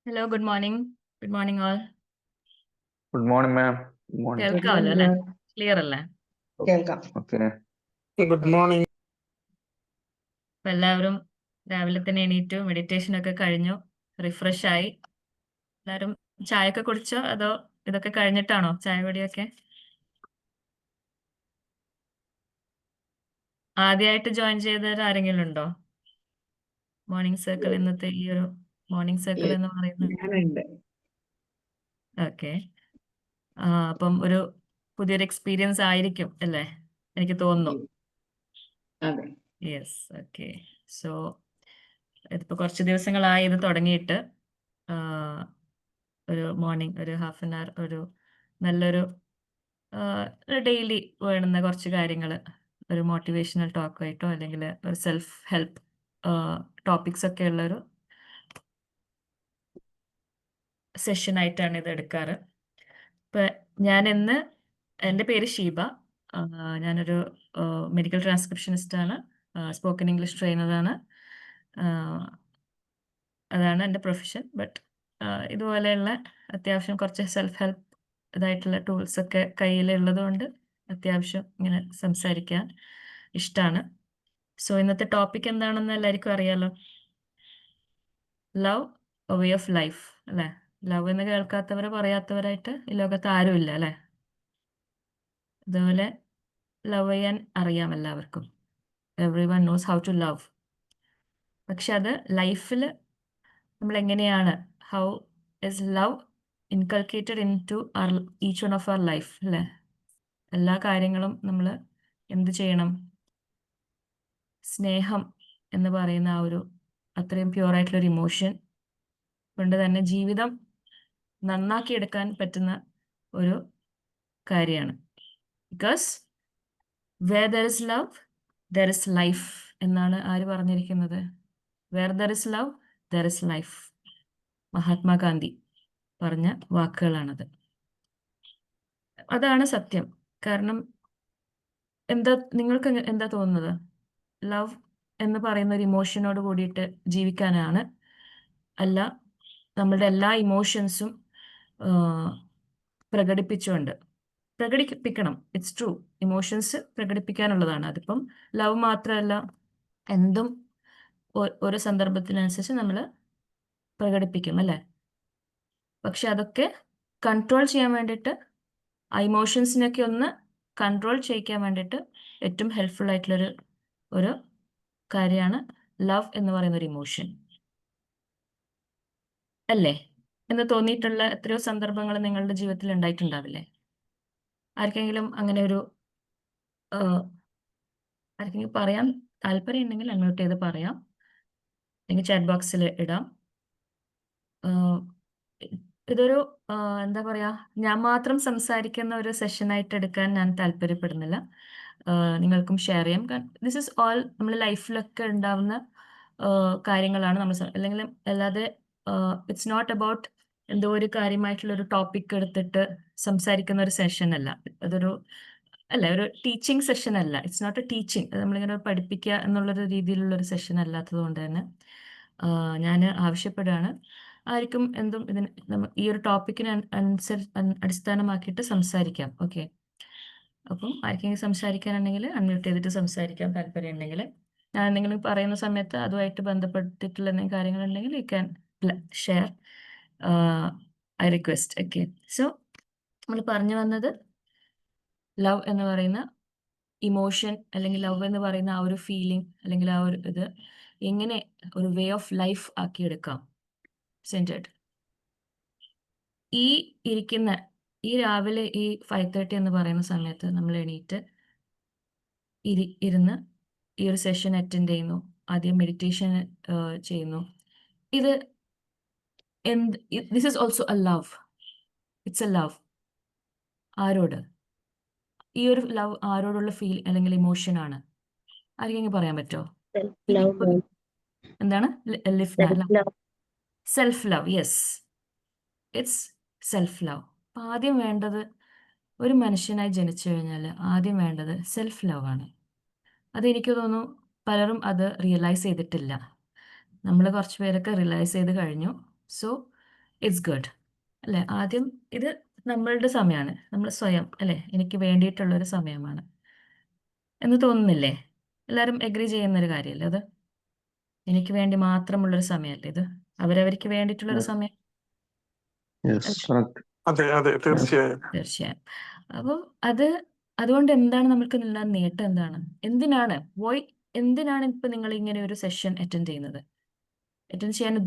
Hello, good morning. Good morning all. Good morning ma'am. Good morning. കേൾക്കാമല്ലോ അല്ലേ? Clear അല്ലേ? കേൾക്കാം. ഓക്കെ. Good morning. അപ്പൊ എല്ലാവരും രാവിലെ തന്നെ എണീറ്റു, മെഡിറ്റേഷൻ ഒക്കെ കഴിഞ്ഞു, റിഫ്രഷ് ആയി. എല്ലാവരും ചായ ഒക്കെ കുടിച്ചോ അതോ ഇതൊക്കെ കഴിഞ്ഞിട്ടാണോ ചായ കുടിയൊക്കെ? ആദ്യമായിട്ട് ജോയിൻ ചെയ്തവർ ആരെങ്കിലും ഉണ്ടോ? മോർണിംഗ് സർക്കിൾ, ഇന്നത്തെ ഈ ഒരു മോർണിംഗ് സർക്കിൾ എന്ന് പറയുന്നത്. ഞാനുണ്ട്. ഓക്കെ. അപ്പം ഒരു പുതിയൊരു എക്സ്പീരിയൻസ് ആയിരിക്കും അല്ലേ? എനിക്ക് തോന്നുന്നു. അതെ. Yes, okay. സോ ഇതിപ്പോൾ കുറച്ച് ദിവസങ്ങളായി ഇത് തുടങ്ങിയിട്ട്. ഒരു മോർണിംഗ് ഒരു ഹാഫ് ആൻ അവർ ഒരു നല്ലൊരു ഡെയിലി വേണ്ടുന്ന കുറച്ച് കാര്യങ്ങൾ, ഒരു മോട്ടിവേഷണൽ ടോക്കായിട്ടോ അല്ലെങ്കിൽ ഒരു സെൽഫ് ഹെൽപ്പ് ടോപ്പിക്സ് ഒക്കെ ഉള്ളൊരു സെഷനായിട്ടാണ് ഇത് എടുക്കാറ്. ഇപ്പം ഞാൻ ഇന്ന്, എൻ്റെ പേര് ഷീബ, ഞാനൊരു മെഡിക്കൽ ട്രാൻസ്ക്രിപ്ഷനിസ്റ്റാണ്, സ്പോക്കൺ ഇംഗ്ലീഷ് ട്രെയിനറാണ്. അതാണ് എൻ്റെ പ്രൊഫഷൻ. ബട്ട് ഇതുപോലെയുള്ള അത്യാവശ്യം കുറച്ച് സെൽഫ് ഹെൽപ്പ് ഇതായിട്ടുള്ള ടൂൾസൊക്കെ കയ്യിലുള്ളത് കൊണ്ട് അത്യാവശ്യം ഇങ്ങനെ സംസാരിക്കാൻ ഇഷ്ടമാണ്. സോ ഇന്നത്തെ ടോപ്പിക് എന്താണെന്ന് എല്ലാവർക്കും അറിയാലോ. Love A way of life അല്ലേ? ലവ് എന്ന് കേൾക്കാത്തവർ പറയാത്തവരായിട്ട് ഈ ലോകത്ത് ആരുമില്ല അല്ലേ? അതുപോലെ ലവ് ചെയ്യാൻ അറിയാം എല്ലാവർക്കും. Every one knows how to love. പക്ഷെ അത് ലൈഫിൽ നമ്മൾ എങ്ങനെയാണ്, how is love inculcated into each one of our life അല്ലേ? എല്ലാ കാര്യങ്ങളും നമ്മൾ എന്ത് ചെയ്യണം? സ്നേഹം എന്ന് പറയുന്ന ആ ഒരു അത്രയും പ്യുവറായിട്ടുള്ളൊരു ഇമോഷൻ കൊണ്ട് തന്നെ ജീവിതം നന്നാക്കിയെടുക്കാൻ പറ്റുന്ന ഒരു കാര്യമാണ്. Because where there is love there is life എന്നാണ് ആര് പറഞ്ഞിരിക്കുന്നത്? Where there is love there is life. Mahatma Gandhi പറഞ്ഞ വാക്കുകളാണത്. അതാണ് സത്യം. കാരണം നിങ്ങൾക്ക് എന്താ തോന്നുന്നത്? ലവ് എന്ന് പറയുന്ന ഒരു ഇമോഷനോട് കൂടിയിട്ട് ജീവിക്കാനാണ്, അല്ല നമ്മളുടെ എല്ലാ ഇമോഷൻസും പ്രകടിപ്പിക്കണം. ഇറ്റ്സ് ട്രൂ, ഇമോഷൻസ് പ്രകടിപ്പിക്കാനുള്ളതാണ്. അതിപ്പം ലവ് മാത്രമല്ല, എന്തും ഓരോ സന്ദർഭത്തിനനുസരിച്ച് നമ്മൾ പ്രകടിപ്പിക്കും അല്ലേ? പക്ഷെ അതൊക്കെ കൺട്രോൾ ചെയ്യാൻ വേണ്ടിയിട്ട്, ആ ഇമോഷൻസിനൊക്കെ ഒന്ന് കൺട്രോൾ ചെയ്യിക്കാൻ വേണ്ടിയിട്ട് ഏറ്റവും ഹെൽപ്ഫുൾ ആയിട്ടുള്ളൊരു ഒരു കാര്യമാണ് ലവ് എന്ന് പറയുന്ന ഒരു ഇമോഷൻ അല്ലേ? എന്ന് തോന്നിയിട്ടുള്ള എത്രയോ സന്ദർഭങ്ങൾ നിങ്ങളുടെ ജീവിതത്തിൽ ഉണ്ടായിട്ടുണ്ടാവില്ലേ? ആർക്കെങ്കിലും അങ്ങനെ ഒരു ആർക്കെങ്കിലും പറയാൻ താല്പര്യം ഉണ്ടെങ്കിൽ അൺമ്യൂട്ട് ചെയ്ത് പറയാം, അല്ലെങ്കിൽ ചാറ്റ് ബോക്സിൽ ഇടാം. ഇതൊരു എന്താ പറയുക, ഞാൻ മാത്രം സംസാരിക്കുന്ന ഒരു സെഷനായിട്ട് എടുക്കാൻ ഞാൻ താല്പര്യപ്പെടുന്നില്ല. നിങ്ങൾക്കും ഷെയർ ചെയ്യാം. ദിസ് ഇസ് ഓൾ നമ്മൾ ലൈഫിലൊക്കെ ഉണ്ടാവുന്ന കാര്യങ്ങളാണ് നമ്മൾ, അല്ലെങ്കിൽ അല്ലാതെ ഇറ്റ്സ് നോട്ട് അബൌട്ട് എന്തോ ഒരു കാര്യമായിട്ടുള്ള ഒരു ടോപ്പിക് എടുത്തിട്ട് സംസാരിക്കുന്ന ഒരു സെഷൻ അല്ല. അതൊരു ഒരു ടീച്ചിങ് സെഷൻ അല്ല. It's not a teaching. നമ്മളിങ്ങനെ പഠിപ്പിക്കുക എന്നുള്ളൊരു രീതിയിലുള്ള ഒരു സെഷൻ അല്ലാത്തത് കൊണ്ട് തന്നെ ഞാൻ ആവശ്യപ്പെടുകയാണ്, ആർക്കും എന്തും ഇതിന് ഈ ഒരു ടോപ്പിക്കിന് അടിസ്ഥാനമാക്കിയിട്ട് സംസാരിക്കാം. ഓക്കെ, അപ്പം ആർക്കെങ്കിലും സംസാരിക്കാനുണ്ടെങ്കിൽ അൺമ്യൂട്ട് ചെയ്തിട്ട് സംസാരിക്കാൻ താല്പര്യം ഉണ്ടെങ്കിൽ, ഞാൻ എന്തെങ്കിലും പറയുന്ന സമയത്ത് അതുമായിട്ട് ബന്ധപ്പെട്ടിട്ടുള്ള എന്തെങ്കിലും കാര്യങ്ങളുണ്ടെങ്കിൽ you can share. I request. Okay, so നമ്മൾ പറഞ്ഞു വന്നത് ലവ് എന്ന് പറയുന്ന ഇമോഷൻ, അല്ലെങ്കിൽ ലവ് എന്ന് പറയുന്ന ആ ഒരു ഫീലിംഗ്, അല്ലെങ്കിൽ ആ ഒരു ഇത് എങ്ങനെ ഒരു വേ ഓഫ് ലൈഫ് ആക്കിയെടുക്കാം. സെൻറ്റേഡ് ഈ രാവിലെ ഈ 5:30 എന്ന് പറയുന്ന സമയത്ത് നമ്മൾ എണീറ്റ് ഇരുന്ന് ഈ ഒരു സെഷൻ അറ്റൻഡ് ചെയ്യുന്നു. ആദ്യം മെഡിറ്റേഷൻ ചെയ്യുന്നു. This is also A love. It's A love. ആരോട്? ഈ ഒരു ലവ് ആരോടുള്ള ഫീൽ അല്ലെങ്കിൽ ഇമോഷൻ ആണ്? ആർക്കെങ്കിലും പറയാൻ പറ്റുമോ? എന്താണ്? Self love. Yes, it's self love. അപ്പം ആദ്യം വേണ്ടത്, ഒരു മനുഷ്യനായി ജനിച്ചു കഴിഞ്ഞാൽ ആദ്യം വേണ്ടത് സെൽഫ് ലവ് ആണ്. അതെനിക്ക് തോന്നുന്നു പലരും അത് റിയലൈസ് ചെയ്തിട്ടില്ല. നമ്മൾ കുറച്ച് പേരൊക്കെ റിയലൈസ് ചെയ്ത് കഴിഞ്ഞു. സോ ഇറ്റ്സ് ഗുഡ് അല്ലേ? ആദ്യം ഇത് നമ്മളുടെ സമയമാണ്, നമ്മൾ സ്വയം അല്ലേ, എനിക്ക് വേണ്ടിയിട്ടുള്ളൊരു സമയമാണ് എന്ന് തോന്നുന്നില്ലേ? എല്ലാവരും എഗ്രി ചെയ്യുന്നൊരു കാര്യമല്ലേ അത്? എനിക്ക് വേണ്ടി മാത്രമുള്ളൊരു സമയമല്ലേ ഇത്? അവരവർക്ക് വേണ്ടിയിട്ടുള്ളൊരു Yes. സമയം Yes, അല്ലേ? correct. അതെ തീർച്ചയായും. തീർച്ചയായും. അപ്പം അതുകൊണ്ട് എന്താണ് നമുക്ക് ഉള്ള നേട്ടം? എന്തിനാണ് എന്തിനാണ് ഇപ്പൊ നിങ്ങൾ ഇങ്ങനെ ഒരു സെഷൻ അറ്റൻഡ് ചെയ്യാൻ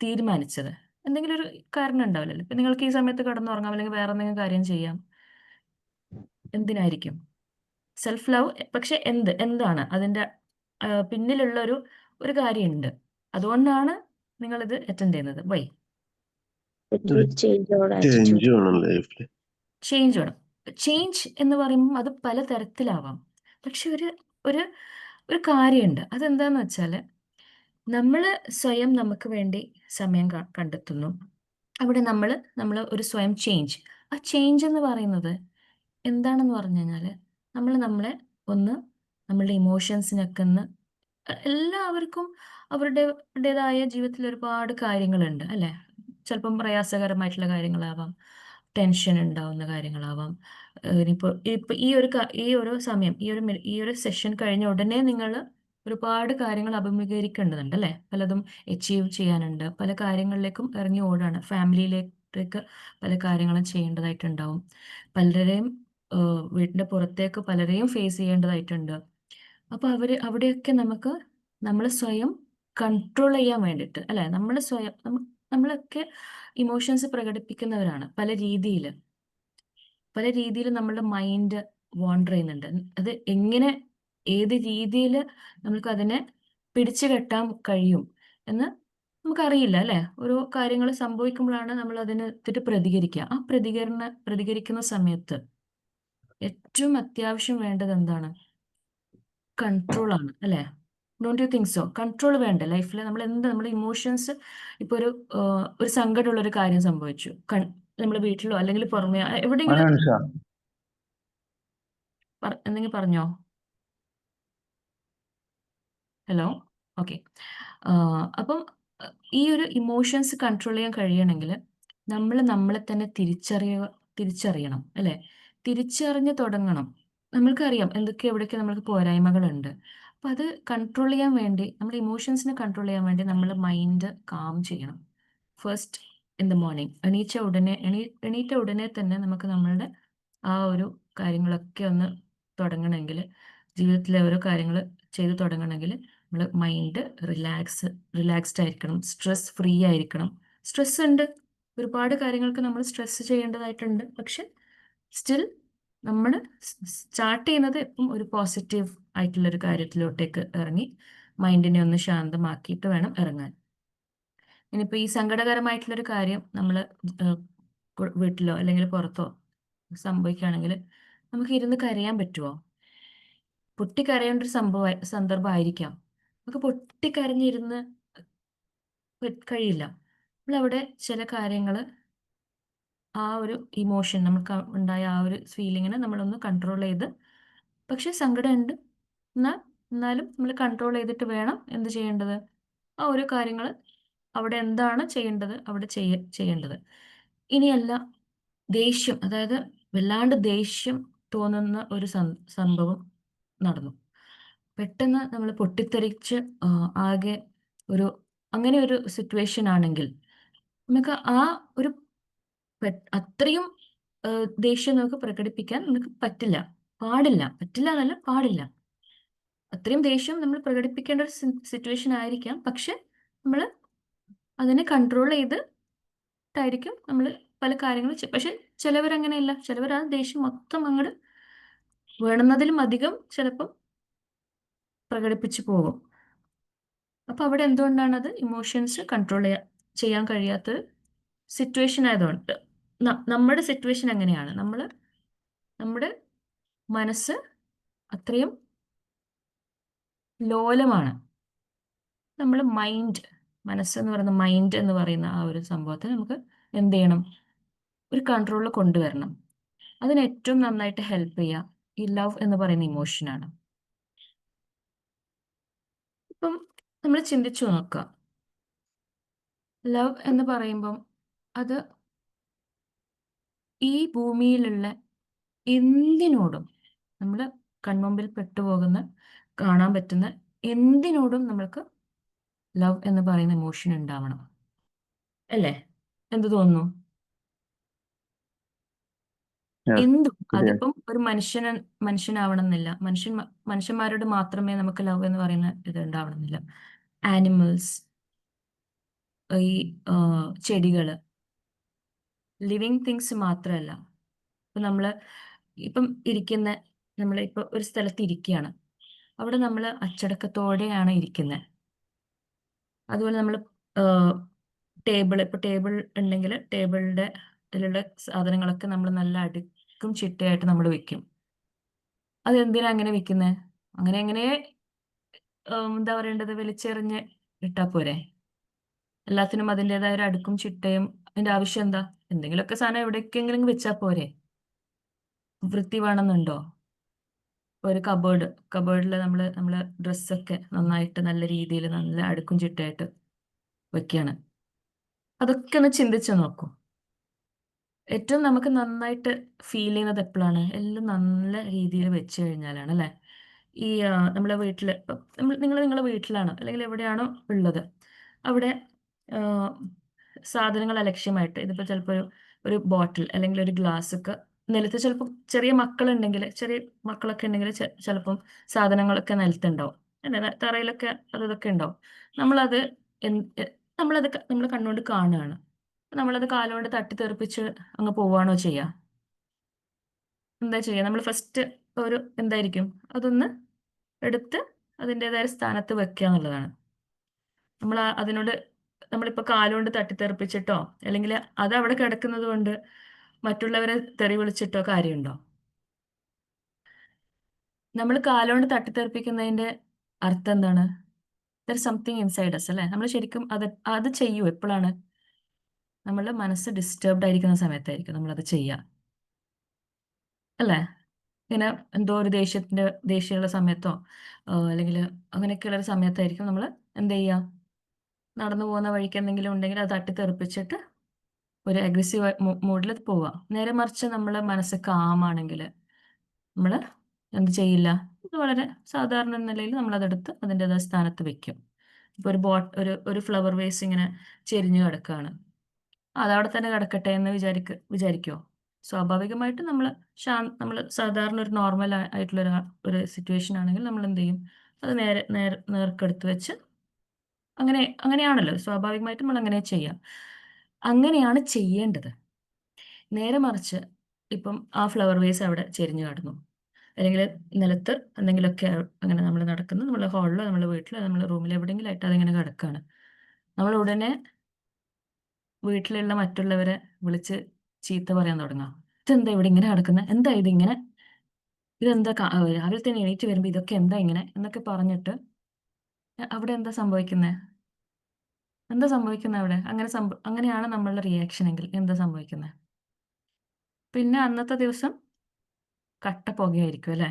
തീരുമാനിച്ചത്? എന്തെങ്കിലും ഒരു കാരണം ഉണ്ടാവില്ലല്ലോ. ഇപ്പൊ നിങ്ങൾക്ക് ഈ സമയത്ത് കിടന്നുറങ്ങാം, അല്ലെങ്കിൽ വേറെ എന്തെങ്കിലും കാര്യം ചെയ്യാം. എന്തിനായിരിക്കും സെൽഫ് ലവ്? പക്ഷെ എന്താണ് അതിന്റെ പിന്നിലുള്ള ഒരു കാര്യമുണ്ട്. അതുകൊണ്ടാണ് നിങ്ങളിത് അറ്റൻഡ് ചെയ്യുന്നത്. വൈ? ചേഞ്ച് വേണം ലൈഫിൽ. ചേഞ്ച് വേണം. ചേഞ്ച് എന്ന് പറയുമ്പോൾ അത് പല തരത്തിലാവാം. പക്ഷെ ഒരു ഒരു കാര്യമുണ്ട്. അതെന്താന്ന് വെച്ചാൽ, നമ്മൾ സ്വയം നമുക്ക് വേണ്ടി സമയം കണ്ടെത്തുന്നു. അവിടെ നമ്മൾ ഒരു സ്വയം ചേഞ്ച്. ആ ചേഞ്ച് എന്ന് പറയുന്നത് എന്താണെന്ന് പറഞ്ഞു കഴിഞ്ഞാൽ, നമ്മളെ നമ്മളുടെ ഇമോഷൻസിനൊക്കെ എല്ലാവർക്കും അവരുടേതായ ജീവിതത്തിൽ ഒരുപാട് കാര്യങ്ങളുണ്ട് അല്ലേ? ചിലപ്പം പ്രയാസകരമായിട്ടുള്ള കാര്യങ്ങളാവാം, ടെൻഷൻ ഉണ്ടാവുന്ന കാര്യങ്ങളാവാം. ഇനിയിപ്പോൾ ഈ ഒരു സമയം, ഈ ഒരു സെഷൻ കഴിഞ്ഞ ഉടനെ നിങ്ങൾ ഒരുപാട് കാര്യങ്ങൾ അഭിമുഖീകരിക്കേണ്ടതുണ്ട് അല്ലേ? പലതും അച്ചീവ് ചെയ്യാനുണ്ട്, പല കാര്യങ്ങളിലേക്കും ഇറങ്ങി ഓടാണ്, ഫാമിലിയിലേക്ക് പല കാര്യങ്ങളും ചെയ്യേണ്ടതായിട്ടുണ്ടാവും, പലരെയും വീടിൻ്റെ പുറത്തേക്ക് പലരെയും ഫേസ് ചെയ്യേണ്ടതായിട്ടുണ്ട്. അപ്പോൾ അവിടെയൊക്കെ നമ്മൾ സ്വയം കൺട്രോൾ ചെയ്യാൻ വേണ്ടിയിട്ട് അല്ലേ? നമ്മളൊക്കെ ഇമോഷൻസ് പ്രകടിപ്പിക്കുന്നവരാണ് പല രീതിയിൽ നമ്മളുടെ മൈൻഡ് വാണ്ടർ ചെയ്യുന്നുണ്ട്. അത് ഏത് രീതിയിൽ നമുക്ക് അതിനെ പിടിച്ചു കെട്ടാൻ കഴിയും എന്ന് നമുക്കറിയില്ല അല്ലേ? ഓരോ കാര്യങ്ങൾ സംഭവിക്കുമ്പോഴാണ് നമ്മൾ അതിനെത്തിട്ട് പ്രതികരിക്കുക. ആ പ്രതികരിക്കുന്ന സമയത്ത് ഏറ്റവും അത്യാവശ്യം വേണ്ടത് എന്താണ്? കൺട്രോൾ ആണ് അല്ലേ? Don't you think so? Control വേണ്ടേ ലൈഫിൽ? നമ്മുടെ ഇമോഷൻസ് ഇപ്പോൾ ഒരു സങ്കടമുള്ള ഒരു കാര്യം സംഭവിച്ചു, നമ്മൾ വീട്ടിലോ അല്ലെങ്കിൽ പുറമെ എവിടെയെങ്കിലും Anusha. എന്തെങ്കിലും പറഞ്ഞോ? Hello, okay. അപ്പം ഈ ഒരു ഇമോഷൻസ് കൺട്രോൾ ചെയ്യാൻ കഴിയണമെങ്കിൽ നമ്മളെ തന്നെ തിരിച്ചറിയണം അല്ലേ? തിരിച്ചറിഞ്ഞ് തുടങ്ങണം. നമ്മൾക്കറിയാം എവിടെയൊക്കെ നമ്മൾക്ക് പോരായ്മകളുണ്ട്. അപ്പം അത് കൺട്രോൾ ചെയ്യാൻ വേണ്ടി, നമ്മുടെ ഇമോഷൻസിനെ കൺട്രോൾ ചെയ്യാൻ വേണ്ടി നമ്മൾ മൈൻഡ് കാം ചെയ്യണം. ഫസ്റ്റ് ഇൻ ദ മോർണിംഗ് എണീറ്റ ഉടനെ തന്നെ നമുക്ക് നമ്മളുടെ ആ ഒരു കാര്യങ്ങളൊക്കെ ഒന്ന് തുടങ്ങണമെങ്കിൽ, ജീവിതത്തിലെ ഓരോ കാര്യങ്ങൾ ചെയ്ത് തുടങ്ങണമെങ്കിൽ നമ്മൾ മൈൻഡ് റിലാക്സ്ഡ് ആയിരിക്കണം, സ്ട്രെസ് ഫ്രീ ആയിരിക്കണം. സ്ട്രെസ് ഉണ്ട്, ഒരുപാട് കാര്യങ്ങൾക്ക് നമ്മൾ സ്ട്രെസ് ചെയ്യേണ്ടതായിട്ടുണ്ട്. പക്ഷെ സ്റ്റിൽ നമ്മൾ സ്റ്റാർട്ട് ചെയ്യുന്നത് എപ്പം ഒരു പോസിറ്റീവ് ആയിട്ടുള്ളൊരു കാര്യത്തിലോട്ടേക്ക് ഇറങ്ങി മൈൻഡിനെ ഒന്ന് ശാന്തമാക്കിയിട്ട് വേണം ഇറങ്ങാൻ. ഇനിയിപ്പോൾ ഈ സങ്കടകരമായിട്ടുള്ളൊരു കാര്യം നമ്മൾ വീട്ടിലോ അല്ലെങ്കിൽ പുറത്തോ സംഭവിക്കുകയാണെങ്കിൽ നമുക്ക് ഇരുന്ന് കരയാൻ പറ്റുമോ? പൊട്ടിക്കരയേണ്ട ഒരു സന്ദർഭമായിരിക്കാം. നമുക്ക് പൊട്ടിക്കരഞ്ഞിരുന്ന് കഴിയില്ല. നമ്മളവിടെ ചില കാര്യങ്ങൾ, ആ ഒരു ഇമോഷൻ നമുക്ക് ഉണ്ടായ ആ ഒരു ഫീലിങ്ങിനെ നമ്മളൊന്ന് കൺട്രോൾ ചെയ്ത്, പക്ഷെ സങ്കടമുണ്ട് എന്നാലും നമ്മൾ കൺട്രോൾ ചെയ്തിട്ട് വേണം എന്ത് ചെയ്യേണ്ടത്? ആ ഒരു കാര്യങ്ങൾ അവിടെ എന്താണ് ചെയ്യേണ്ടത് അവിടെ ചെയ്യേണ്ടത്. ഇനിയല്ല, ദേഷ്യം, അതായത് വല്ലാണ്ട് ദേഷ്യം തോന്നുന്ന ഒരു സംഭവം നടന്നു, പെട്ടെന്ന് നമ്മൾ പൊട്ടിത്തെറിച്ച് ആകെ അങ്ങനെ ഒരു സിറ്റുവേഷൻ ആണെങ്കിൽ നമുക്ക് ആ ഒരു അത്രയും ദേഷ്യം നമുക്ക് പ്രകടിപ്പിക്കാൻ നമുക്ക് പറ്റില്ല എന്നല്ല, പാടില്ല. അത്രയും ദേഷ്യം നമ്മൾ പ്രകടിപ്പിക്കേണ്ട ഒരു സിറ്റുവേഷൻ ആയിരിക്കാം. പക്ഷെ നമ്മൾ അതിനെ കൺട്രോൾ ചെയ്തിട്ടായിരിക്കും നമ്മൾ പല കാര്യങ്ങളും പക്ഷെ ചിലവരങ്ങനെയല്ല. ചിലവർ ആ ദേഷ്യം മൊത്തം അങ്ങോട്ട് വേണമെന്നതിലും അധികം ചിലപ്പം പ്രകടിപ്പിച്ചു പോകും. അപ്പൊ അവിടെ എന്തുകൊണ്ടാണ് അത് ഇമോഷൻസ് കൺട്രോൾ ചെയ്യാൻ കഴിയാത്തൊരു സിറ്റുവേഷൻ ആയതുകൊണ്ട്. നമ്മുടെ സിറ്റുവേഷൻ എങ്ങനെയാണ്? നമ്മുടെ മനസ്സ് അത്രയും ലോലമാണ്. നമ്മൾ മനസ്സെന്ന് പറയുന്ന മൈൻഡ് എന്ന് പറയുന്ന ആ ഒരു സംഭവത്തെ നമുക്ക് എന്ത് ചെയ്യണം? ഒരു കൺട്രോളിൽ കൊണ്ടുവരണം. അതിന് ഏറ്റവും നന്നായിട്ട് ഹെൽപ്പ് ചെയ്യുക ഈ ലവ് എന്ന് പറയുന്ന ഇമോഷനാണ്. ഇപ്പം നമ്മൾ ചിന്തിച്ചു നോക്കുക, ലവ് എന്ന് പറയുമ്പം അത് ഈ ഭൂമിയിലുള്ള എന്തിനോടും നമ്മൾ കൺമുമ്പിൽ പെട്ടുപോകുന്ന കാണാൻ പറ്റുന്ന എന്തിനോടും നമ്മൾക്ക് ലവ് എന്ന് പറയുന്ന ഇമോഷൻ ഉണ്ടാവണം, അല്ലേ? എന്ത് തോന്നുന്നു? Yes. എന്തും. ശരിയാ. അതിപ്പം ഒരു മനുഷ്യനാവണം എന്നില്ല. മനുഷ്യന്മാരോട് മാത്രമേ നമുക്ക് ലവ് എന്ന് പറയുന്ന ഇത് ഉണ്ടാവണമെന്നില്ല. ആനിമൽസ്, ഈ ചെടികള്, ലിവിങ് തിങ്സ് മാത്രമല്ല. ഇപ്പം നമ്മളിപ്പോൾ ഒരു സ്ഥലത്ത് ഇരിക്കുകയാണ്. അവിടെ നമ്മൾ അച്ചടക്കത്തോടെയാണ് ഇരിക്കുന്നത്. അതുപോലെ നമ്മൾ ടേബിൾ ഉണ്ടെങ്കിൽ ടേബിളിൻ്റെ ഇതിലുള്ള സാധനങ്ങളൊക്കെ നമ്മൾ നല്ല അടുക്കും ചിട്ടയായിട്ട് നമ്മൾ വെക്കും. അതെന്തിനാ അങ്ങനെ വെക്കുന്നത്? അങ്ങനെ എന്താ പറയേണ്ടത്, വലിച്ചെറിഞ്ഞ് ഇട്ടാൽ പോരെ? എല്ലാത്തിനും അതിൻ്റെതായ ഒരു അടുക്കും ചിട്ടയും. അതിൻ്റെ ആവശ്യം എന്താ? എന്തെങ്കിലുമൊക്കെ സാധനം എവിടേക്കെങ്കിലും വെച്ചാൽ പോരെ? വൃത്തി വേണമെന്നുണ്ടോ? ഒരു കബേർഡിൽ നമ്മൾ ഡ്രസ്സൊക്കെ നന്നായിട്ട് നല്ല രീതിയിൽ നല്ല അടുക്കും ചിട്ടയായിട്ട് വെക്കുകയാണ്. അതൊക്കെ ഒന്ന് ചിന്തിച്ച് നോക്കൂ. ഏറ്റവും നമുക്ക് നന്നായിട്ട് ഫീൽ ചെയ്യുന്നത് എപ്പോഴാണ്? എല്ലാം നല്ല രീതിയിൽ വെച്ച് കഴിഞ്ഞാലാണ്, അല്ലേ? ഈ നമ്മളെ വീട്ടിൽ നിങ്ങൾ നിങ്ങളുടെ വീട്ടിലാണ് അല്ലെങ്കിൽ എവിടെയാണോ ഉള്ളത് അവിടെ സാധനങ്ങൾ അലക്ഷ്യമായിട്ട്, ഇതിപ്പോൾ ചിലപ്പോൾ ഒരു ബോട്ടിൽ അല്ലെങ്കിൽ ഒരു ഗ്ലാസ് ഒക്കെ നിലത്ത്, ചിലപ്പോൾ ചെറിയ മക്കളൊക്കെ ഉണ്ടെങ്കിൽ ചിലപ്പം സാധനങ്ങളൊക്കെ നിലത്തുണ്ടാവും, അല്ലേ? തറയിലൊക്കെ ഇതൊക്കെ ഉണ്ടാവും. നമ്മളത് നമ്മൾ കണ്ണുകൊണ്ട് കാണുകയാണ്. നമ്മളത് കാലുകൊണ്ട് തട്ടിത്തെറിപ്പിച്ച് അങ്ങ് പോവുകയാണോ ചെയ്യുക? എന്താ ചെയ്യുക? നമ്മൾ ഫസ്റ്റ് എന്തായിരിക്കും, അതൊന്ന് എടുത്ത് അതിൻ്റെതായ സ്ഥാനത്ത് വെക്കുക എന്നുള്ളതാണ്. നമ്മളിപ്പോൾ കാലുകൊണ്ട് തട്ടിത്തെറിപ്പിച്ചിട്ടോ അല്ലെങ്കിൽ അത് അവിടെ കിടക്കുന്നത് കൊണ്ട് മറ്റുള്ളവരെ തെറി വിളിച്ചിട്ടോ കാര്യമുണ്ടോ? നമ്മൾ കാലുകൊണ്ട് തട്ടിത്തെറിപ്പിക്കുന്നതിൻ്റെ അർത്ഥം എന്താണ്? ദർ സംതിങ് ഇൻസൈഡ് അസ്, അല്ലേ? നമ്മൾ ശരിക്കും അത് ചെയ്യൂ എപ്പോഴാണ്? നമ്മളുടെ മനസ്സ് ഡിസ്റ്റർബ്ഡ് ആയിരിക്കുന്ന സമയത്തായിരിക്കും നമ്മളത് ചെയ്യുക, അല്ലേ? ഇങ്ങനെ എന്തോ ഒരു ദേഷ്യമുള്ള സമയത്തോ അല്ലെങ്കിൽ അങ്ങനെയൊക്കെയുള്ള ഒരു സമയത്തായിരിക്കും നമ്മൾ എന്ത് ചെയ്യുക? നടന്നു പോകുന്ന വഴിക്ക് എന്തെങ്കിലും ഉണ്ടെങ്കിൽ അത് തട്ടിത്തെറിപ്പിച്ചിട്ട് ഒരു അഗ്രസീവ് മൂഡിൽ പോവുക. നേരെ മറിച്ച് നമ്മൾ മനസ്സ് കാമാണെങ്കിൽ നമ്മൾ എന്ത് ചെയ്യില്ല? ഇത് വളരെ സാധാരണ നിലയിൽ നമ്മളതെടുത്ത് അതിൻ്റെതായ സ്ഥാനത്ത് വെക്കും. ഇപ്പോൾ ഒരു ഫ്ലവർ വേസ് ഇങ്ങനെ ചെരിഞ്ഞു കിടക്കുകയാണ്. അതവിടെ തന്നെ കിടക്കട്ടെ എന്ന് വിചാരിക്കുമോ? സ്വാഭാവികമായിട്ട് നമ്മൾ സാധാരണ ഒരു നോർമൽ ആയിട്ടുള്ള ഒരു സിറ്റുവേഷൻ ആണെങ്കിൽ നമ്മൾ എന്ത് ചെയ്യും? അത് നേർക്കെടുത്ത് വെച്ച് അങ്ങനെയാണല്ലോ സ്വാഭാവികമായിട്ട് നമ്മൾ അങ്ങനെ ചെയ്യാം. അങ്ങനെയാണ് ചെയ്യേണ്ടത്. നേരെ മറിച്ച് ഇപ്പം ആ ഫ്ലവർ വേസ് അവിടെ ചെരിഞ്ഞു കിടന്നു, അല്ലെങ്കിൽ നിലത്ത് എന്തെങ്കിലുമൊക്കെ അങ്ങനെ നമ്മൾ നടക്കുന്നു, നമ്മുടെ ഹാളിലോ നമ്മുടെ വീട്ടിലോ നമ്മുടെ റൂമിലോ എവിടെയെങ്കിലും ആയിട്ട് അതിങ്ങനെ കിടക്കുകയാണ്. നമ്മൾ ഉടനെ വീട്ടിലുള്ള മറ്റുള്ളവരെ വിളിച്ച് ചീത്ത പറയാൻ തുടങ്ങാം. ഇതെന്താ ഇവിടെ ഇങ്ങനെ കിടക്കുന്നത്? എന്താ ഇതിങ്ങനെ? ഇതെന്താ രാവിലെ തന്നെ എണീറ്റ് വരുമ്പോൾ ഇതൊക്കെ എന്താ ഇങ്ങനെ എന്നൊക്കെ പറഞ്ഞിട്ട് അവിടെ എന്താ സംഭവിക്കുന്നത്? അവിടെ? അങ്ങനെയാണ് നമ്മളുടെ റിയാക്ഷൻ എങ്കിൽ എന്താ സംഭവിക്കുന്നത്? പിന്നെ അന്നത്തെ ദിവസം കട്ട പുകയായിരിക്കും, അല്ലേ?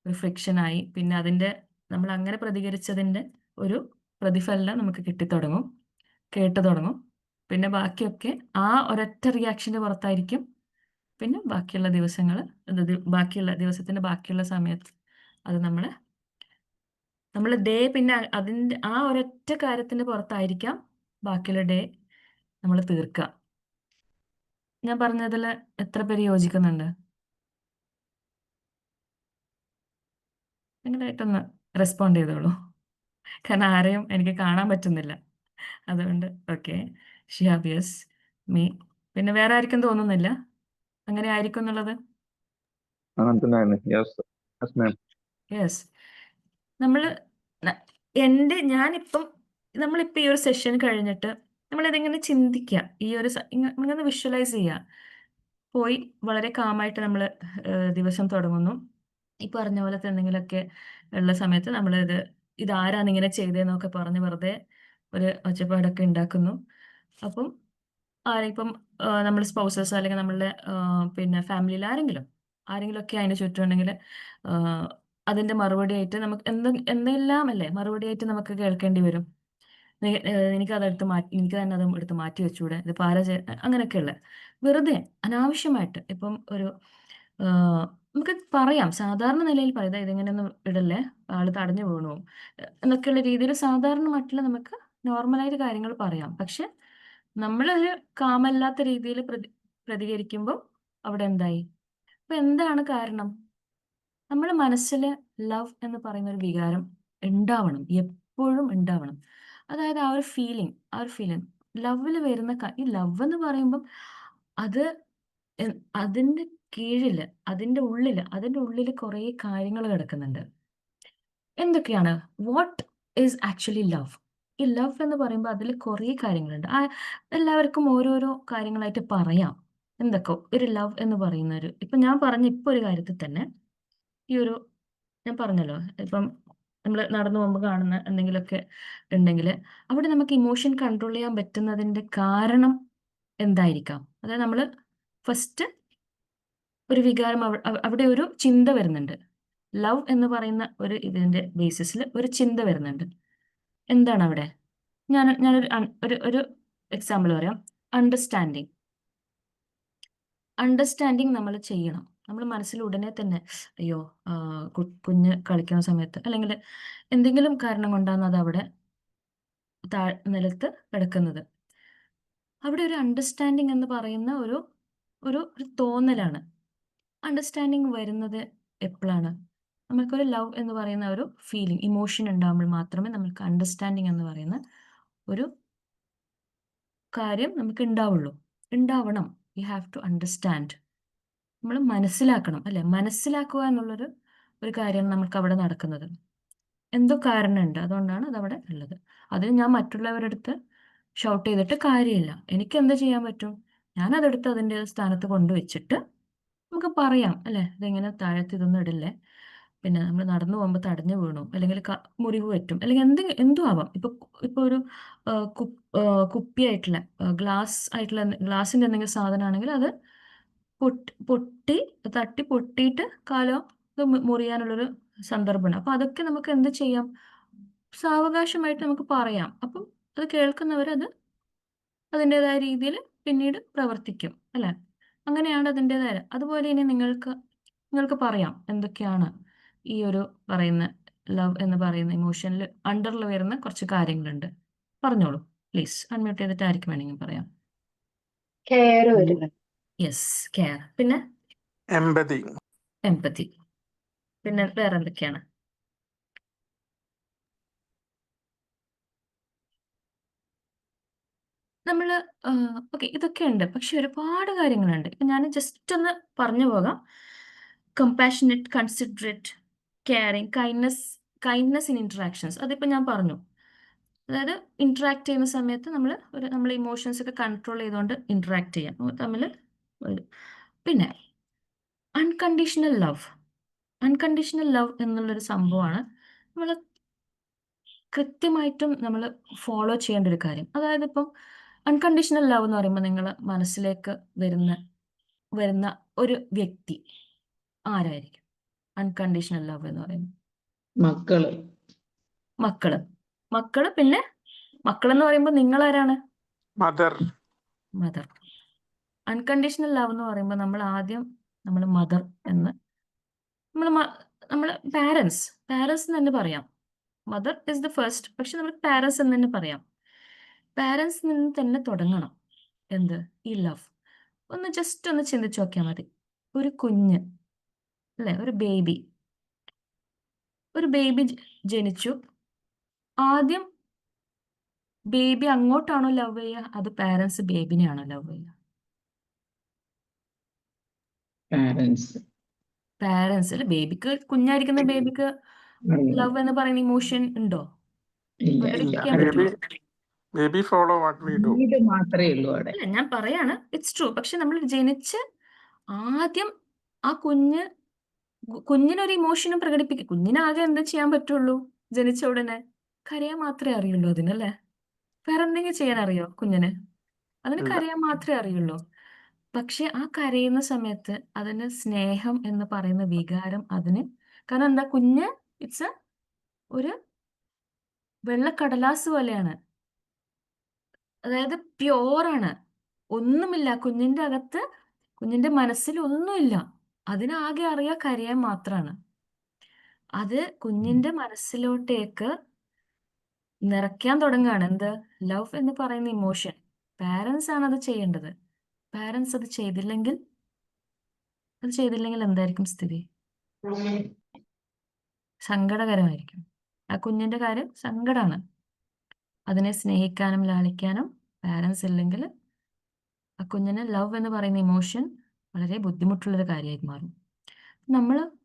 ഒരു ഫ്രിക്ഷനായി. പിന്നെ നമ്മൾ അങ്ങനെ പ്രതികരിച്ചതിൻ്റെ ഒരു പ്രതിഫലനം നമുക്ക് കേട്ടു തുടങ്ങും. പിന്നെ ബാക്കിയൊക്കെ ആ ഒരൊറ്റ റിയാക്ഷൻ്റെ പുറത്തായിരിക്കും. പിന്നെ ബാക്കിയുള്ള ദിവസത്തിൻ്റെ ബാക്കിയുള്ള സമയത്ത് അത് നമ്മൾ പിന്നെ അതിൻ്റെ ആ ഒരൊറ്റ കാര്യത്തിൻ്റെ പുറത്തായിരിക്കാം ബാക്കിയുള്ള ഡേ നമ്മൾ തീർക്കുക. ഞാൻ പറഞ്ഞതിൽ എത്ര പേര് യോജിക്കുന്നുണ്ട്? നിങ്ങളായിട്ടൊന്ന് റെസ്പോണ്ട് ചെയ്തോളൂ. കാരണം ആരെയും എനിക്ക് കാണാൻ പറ്റുന്നില്ല. അതുകൊണ്ട് ഓക്കെ, ഷിഹാബ് യെസ്, മീ. പിന്നെ വേറെ ആർക്കും തോന്നുന്നില്ല അങ്ങനെ ആയിരിക്കും എന്നുള്ളത്? Yes, ma'am. യെസ്. നമ്മളിപ്പോൾ ഈ ഒരു സെഷൻ കഴിഞ്ഞിട്ട് നമ്മളിതിങ്ങനെ ചിന്തിക്കുക, ഇങ്ങനെ വിഷ്വലൈസ് ചെയ്യുക. പോയി വളരെ കാമായിട്ട് നമ്മൾ ദിവസം തുടങ്ങുന്നു. ഈ പറഞ്ഞ പോലത്തെ എന്തെങ്കിലുമൊക്കെ ഉള്ള സമയത്ത് ഇതാരാണ് ഇങ്ങനെ ചെയ്തതെന്നൊക്കെ പറഞ്ഞ് വെറുതെ ഒരു ഒച്ചപ്പാടൊക്കെ ഉണ്ടാക്കുന്നു. അപ്പം ഇപ്പം നമ്മൾ സ്പൗസസ് അല്ലെങ്കിൽ നമ്മളുടെ പിന്നെ ഫാമിലിയിൽ ആരെങ്കിലുമൊക്കെ അതിന് ചുറ്റുമുണ്ടെങ്കിൽ അതിൻ്റെ മറുപടിയായിട്ട് നമുക്ക് എന്തെല്ലാം അല്ലേ മറുപടിയായിട്ട് നമുക്ക് കേൾക്കേണ്ടി വരും. എനിക്ക് അതെടുത്ത് മാറ്റി, എനിക്ക് തന്നെ അത് എടുത്ത് മാറ്റി വെച്ചൂടെ, ഇത് അങ്ങനെയൊക്കെയുള്ള വെറുതെ അനാവശ്യമായിട്ട് ഇപ്പം ഒരു നമുക്ക് പറയാം, സാധാരണ നിലയിൽ പറയാം, ഇതിങ്ങനെയൊന്നും ഇടല്ലേ, ആള് തടഞ്ഞു വീണു എന്നൊക്കെയുള്ള രീതിയിൽ സാധാരണ മട്ടിൽ നമുക്ക് നോർമലായിട്ട് കാര്യങ്ങൾ പറയാം. പക്ഷെ നമ്മളൊരു കാമല്ലാത്ത രീതിയിൽ പ്രതികരിക്കുമ്പോൾ അവിടെ എന്തായി? അപ്പൊ എന്താണ് കാരണം? നമ്മുടെ മനസ്സിൽ ലവ് എന്ന് പറയുന്ന ഒരു വികാരം ഉണ്ടാവണം, എപ്പോഴും ഉണ്ടാവണം. അതായത് ആ ഒരു ഫീലിംഗ് ലവിൽ വരുന്ന ഈ ലവ് എന്ന് പറയുമ്പം അത് അതിൻ്റെ കീഴില്, അതിൻ്റെ ഉള്ളില് കുറേ കാര്യങ്ങൾ കിടക്കുന്നുണ്ട്. എന്തൊക്കെയാണ്? What is actually love? ഈ ലവ് എന്ന് പറയുമ്പോൾ അതിൽ കുറേ കാര്യങ്ങളുണ്ട്. എല്ലാവർക്കും ഓരോരോ കാര്യങ്ങളായിട്ട് പറയാം. എന്തൊക്കെ ഒരു ലവ് എന്ന് പറയുന്ന ഇപ്പം ഞാൻ പറഞ്ഞ ഒരു കാര്യത്തിൽ തന്നെ ഈ ഞാൻ പറഞ്ഞല്ലോ, ഇപ്പം നമ്മൾ നടന്നു പോകുമ്പോൾ കാണുന്ന എന്തെങ്കിലുമൊക്കെ ഉണ്ടെങ്കിൽ അവിടെ നമുക്ക് ഇമോഷൻ കൺട്രോൾ ചെയ്യാൻ പറ്റുന്നതിൻ്റെ കാരണം എന്തായിരിക്കാം? അതായത് നമ്മൾ ഫസ്റ്റ് ഒരു വികാരം അവിടെ ഒരു ചിന്ത വരുന്നുണ്ട്. ലവ് എന്ന് പറയുന്ന ഇതിൻ്റെ ബേസിസിൽ ഒരു ചിന്ത വരുന്നുണ്ട്. എന്താണ് അവിടെ? ഞാനൊരു എക്സാമ്പിൾ പറയാം. അണ്ടർസ്റ്റാൻഡിങ് നമ്മൾ ചെയ്യണം. നമ്മൾ മനസ്സിൽ ഉടനെ തന്നെ അയ്യോ, കുഞ്ഞ് കളിക്കുന്ന സമയത്ത് അല്ലെങ്കിൽ എന്തെങ്കിലും കാരണം കൊണ്ടാണ് അത് അവിടെ നിലത്ത് കിടക്കുന്നത്. അവിടെ ഒരു അണ്ടർസ്റ്റാൻഡിങ് എന്ന് പറയുന്ന ഒരു തോന്നലാണ്. അണ്ടർസ്റ്റാൻഡിങ് വരുന്നത് എപ്പോഴാണ്? നമുക്കൊരു ലവ് എന്ന് പറയുന്ന ഒരു ഫീലിംഗ്, ഇമോഷൻ ഉണ്ടാകുമ്പോൾ മാത്രമേ നമുക്ക് അണ്ടർസ്റ്റാൻഡിങ് എന്ന് പറയുന്ന ഒരു കാര്യം നമുക്ക് ഉണ്ടാവണം. You have to understand. നമ്മൾ മനസ്സിലാക്കണം, അല്ലെ? മനസ്സിലാക്കുക എന്നുള്ളൊരു കാര്യം നമുക്ക് അവിടെ നടക്കുന്നത്. എന്തോ കാരണമുണ്ട്, അതുകൊണ്ടാണ് അതവിടെ ഉള്ളത്. അതിന് ഞാൻ മറ്റുള്ളവരുടെ അടുത്ത് ഷൗട്ട് ചെയ്തിട്ട് കാര്യമില്ല. എനിക്ക് എന്ത് ചെയ്യാൻ പറ്റും? ഞാനതെടുത്ത് അതിൻ്റെ സ്ഥാനത്ത് കൊണ്ടുവച്ചിട്ട് നമുക്ക് പറയാം, അല്ലേ, ഇതെങ്ങനെ താഴത്ത് ഇതൊന്നും ഇടില്ലേ, പിന്നെ നമ്മൾ നടന്നു പോകുമ്പോൾ തടഞ്ഞു വീണു, അല്ലെങ്കിൽ മുറിവ് പറ്റും, അല്ലെങ്കിൽ എന്തും ആവാം. ഇപ്പൊ ഒരു കുപ്പിയായിട്ടുള്ള ഗ്ലാസിൻ്റെ എന്തെങ്കിലും സാധനമാണെങ്കിൽ അത് പൊട്ടിയിട്ട് കാലോ ഇത് മുറിയാനുള്ളൊരു സന്ദർഭമാണ്. അപ്പൊ അതൊക്കെ നമുക്ക് എന്ത് ചെയ്യാം? സാവകാശമായിട്ട് നമുക്ക് പറയാം. അപ്പം അത് കേൾക്കുന്നവരത് അതിൻ്റെതായ രീതിയിൽ പിന്നീട് പ്രവർത്തിക്കും, അല്ലെ? അങ്ങനെയാണ് അതിൻ്റെതായ. അതുപോലെ ഇനി നിങ്ങൾക്ക് പറയാം എന്തൊക്കെയാണ് ഈ പറയുന്ന ലവ് എന്ന് പറയുന്ന ഇമോഷനിൽ അണ്ടറിൽ വരുന്ന കുറച്ച് കാര്യങ്ങളുണ്ട്. പറഞ്ഞോളൂ പ്ലീസ്. അൺമ്യൂട്ട് ചെയ്തിട്ട് ആയിരിക്കും വേണമെങ്കിൽ പറയാം. കെയർ വരുന്നത്. Yes, care. പിന്നെ എംപതി. പിന്നെ വേറെ എന്തൊക്കെയാണ്? നമ്മൾ ഓക്കെ, ഇതൊക്കെ ഉണ്ട്. പക്ഷെ ഒരുപാട് കാര്യങ്ങളുണ്ട്. ഇപ്പം ഞാൻ ജസ്റ്റ് ഒന്ന് പറഞ്ഞു പോകാം. Compassionate, considerate, caring, kindness in interactions. അതിപ്പോൾ ഞാൻ പറഞ്ഞു. അതായത് ഇന്ററാക്ട് ചെയ്യുന്ന സമയത്ത് നമ്മൾ ഇമോഷൻസ് ഒക്കെ കൺട്രോൾ ചെയ്തുകൊണ്ട് ഇന്ററാക്ട് ചെയ്യാം തമ്മിൽ. പിന്നെ അൺകണ്ടീഷണൽ ലവ് എന്നുള്ളൊരു സംഭവമാണ് നമ്മൾ കൃത്യമായിട്ടും നമ്മൾ ഫോളോ ചെയ്യേണ്ട ഒരു കാര്യം. അതായത് ഇപ്പം അൺകണ്ടീഷണൽ ലവ് എന്ന് പറയുമ്പോൾ നിങ്ങൾ മനസ്സിലേക്ക് വരുന്ന ഒരു വ്യക്തി ആരായിരിക്കും? അൺകണ്ടീഷണൽ ലവ് എന്ന് പറയുന്നത് മക്കള്. പിന്നെ മക്കളെന്ന് പറയുമ്പോൾ നിങ്ങൾ ആരാണ്? മദർ. അൺകണ്ടീഷണൽ ലവ് എന്ന് പറയുമ്പോൾ നമ്മൾ മദർ എന്ന് നമ്മൾ പാരൻസ് എന്ന് തന്നെ പറയാം. മദർ ഇസ് ദ ഫസ്റ്റ്, പക്ഷെ നമ്മൾ പാരൻസ് എന്ന് തന്നെ പറയാം. പാരൻസ് നിന്ന് തന്നെ തുടങ്ങണം. എന്ത്? ഈ ലവ്. ജസ്റ്റ് ഒന്ന് ചിന്തിച്ചു നോക്കിയാൽ മതി. ഒരു കുഞ്ഞ്, അല്ലെ, ഒരു ബേബി ജനിച്ചു. ആദ്യം ബേബി അങ്ങോട്ടാണോ ലവ് ചെയ്യുക, അത് പാരൻസ് ബേബിനെയാണോ ലവ് ചെയ്യുക? പാരൻസ്. അല്ലെ, കുഞ്ഞായിരിക്കുന്ന ബേബിക്ക് ലവ് എന്ന് പറയുന്ന ഇമോഷൻ ഉണ്ടോ? പ്രകടിപ്പിക്കാൻ പറ്റുമോ? മാത്രമേ ഉള്ളൂ അവിടെ. അല്ല, ഞാൻ പറയാണ്, ഇറ്റ്സ് ട്രൂ. പക്ഷെ നമ്മൾ ജനിച്ച് ആദ്യം ആ കുഞ്ഞിനൊരു ഇമോഷനും പ്രകടിപ്പിക്കും. കുഞ്ഞിനാകെ എന്താ ചെയ്യാൻ പറ്റുള്ളൂ? ജനിച്ച ഉടനെ കരയാൻ മാത്രമേ അറിയുള്ളൂ അതിനല്ലേ? വേറെ എന്തെങ്കിലും ചെയ്യാൻ അറിയോ കുഞ്ഞിന്? അതിന് കരയാൻ മാത്രമേ അറിയുള്ളൂ. പക്ഷെ ആ കരയുന്ന സമയത്ത് അതിന് സ്നേഹം എന്ന് പറയുന്ന വികാരം കാരണം എന്താ? കുഞ്ഞ് ഒരു വെള്ളക്കടലാസ് പോലെയാണ്. അതായത് പ്യോറാണ്, ഒന്നുമില്ല കുഞ്ഞിന്റെ അകത്ത്, കുഞ്ഞിന്റെ മനസ്സിൽ ഒന്നുമില്ല, അതിനാകെ അറിയാ കരയാൻ മാത്രമാണ്. അത് കുഞ്ഞിന്റെ മനസ്സിലോട്ടേക്ക് നിറയ്ക്കാൻ തുടങ്ങുകയാണ് എന്ത്, ലവ് എന്ന് പറയുന്ന ഇമോഷൻ. പാരൻസ് ആണ് അത് ചെയ്യേണ്ടത്. പാരൻസ് അത് ചെയ്തില്ലെങ്കിൽ എന്തായിരിക്കും സ്ഥിതി? സങ്കടകരമായിരിക്കും. ആ കുഞ്ഞിന്റെ കാര്യം സങ്കടമാണ്. അതിനെ സ്നേഹിക്കാനും ലാളിക്കാനും പാരൻസ് ഇല്ലെങ്കിൽ ആ കുഞ്ഞിന് ലവ് എന്ന് പറയുന്ന ഇമോഷൻ വളരെ ബുദ്ധിമുട്ടുള്ളൊരു കാര്യമായി മാറും.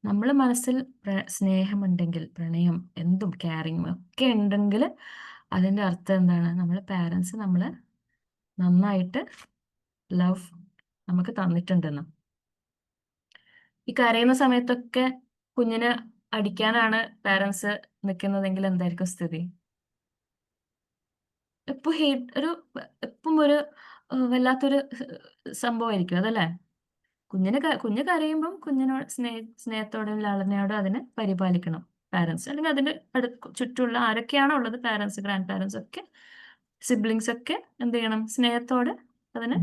നമ്മൾ മനസ്സിൽ സ്നേഹമുണ്ടെങ്കിൽ, പ്രണയം, എന്തും കെയറിങ് ഒക്കെ ഉണ്ടെങ്കിൽ അതിൻ്റെ അർത്ഥം എന്താണ്? നമ്മൾ പാരൻസ് നമ്മളെ നന്നായിട്ട് ലവ് നമുക്ക് തന്നിട്ടുണ്ടെന്ന്. ഈ കരയുന്ന സമയത്തൊക്കെ കുഞ്ഞിനെ അടിക്കാനാണ് പാരൻസ് നിൽക്കുന്നതെങ്കിൽ എന്തായിരിക്കും സ്ഥിതി? എപ്പം ഒരു വല്ലാത്തൊരു സംഭവമായിരിക്കും അതല്ലേ? കുഞ്ഞ് കരയുമ്പം കുഞ്ഞിനോട് സ്നേഹത്തോടും ലാളനയോടും അതിനെ പരിപാലിക്കണം പാരൻസ്, അല്ലെങ്കിൽ അതിന്റെ ചുറ്റുമുള്ള ആരൊക്കെയാണോ ഉള്ളത്, പാരൻസ്, ഗ്രാൻഡ് പാരൻസ് ഒക്കെ, സിബ്ലിങ്സ് ഒക്കെ എന്ത് ചെയ്യണം? സ്നേഹത്തോടെ അതിനെ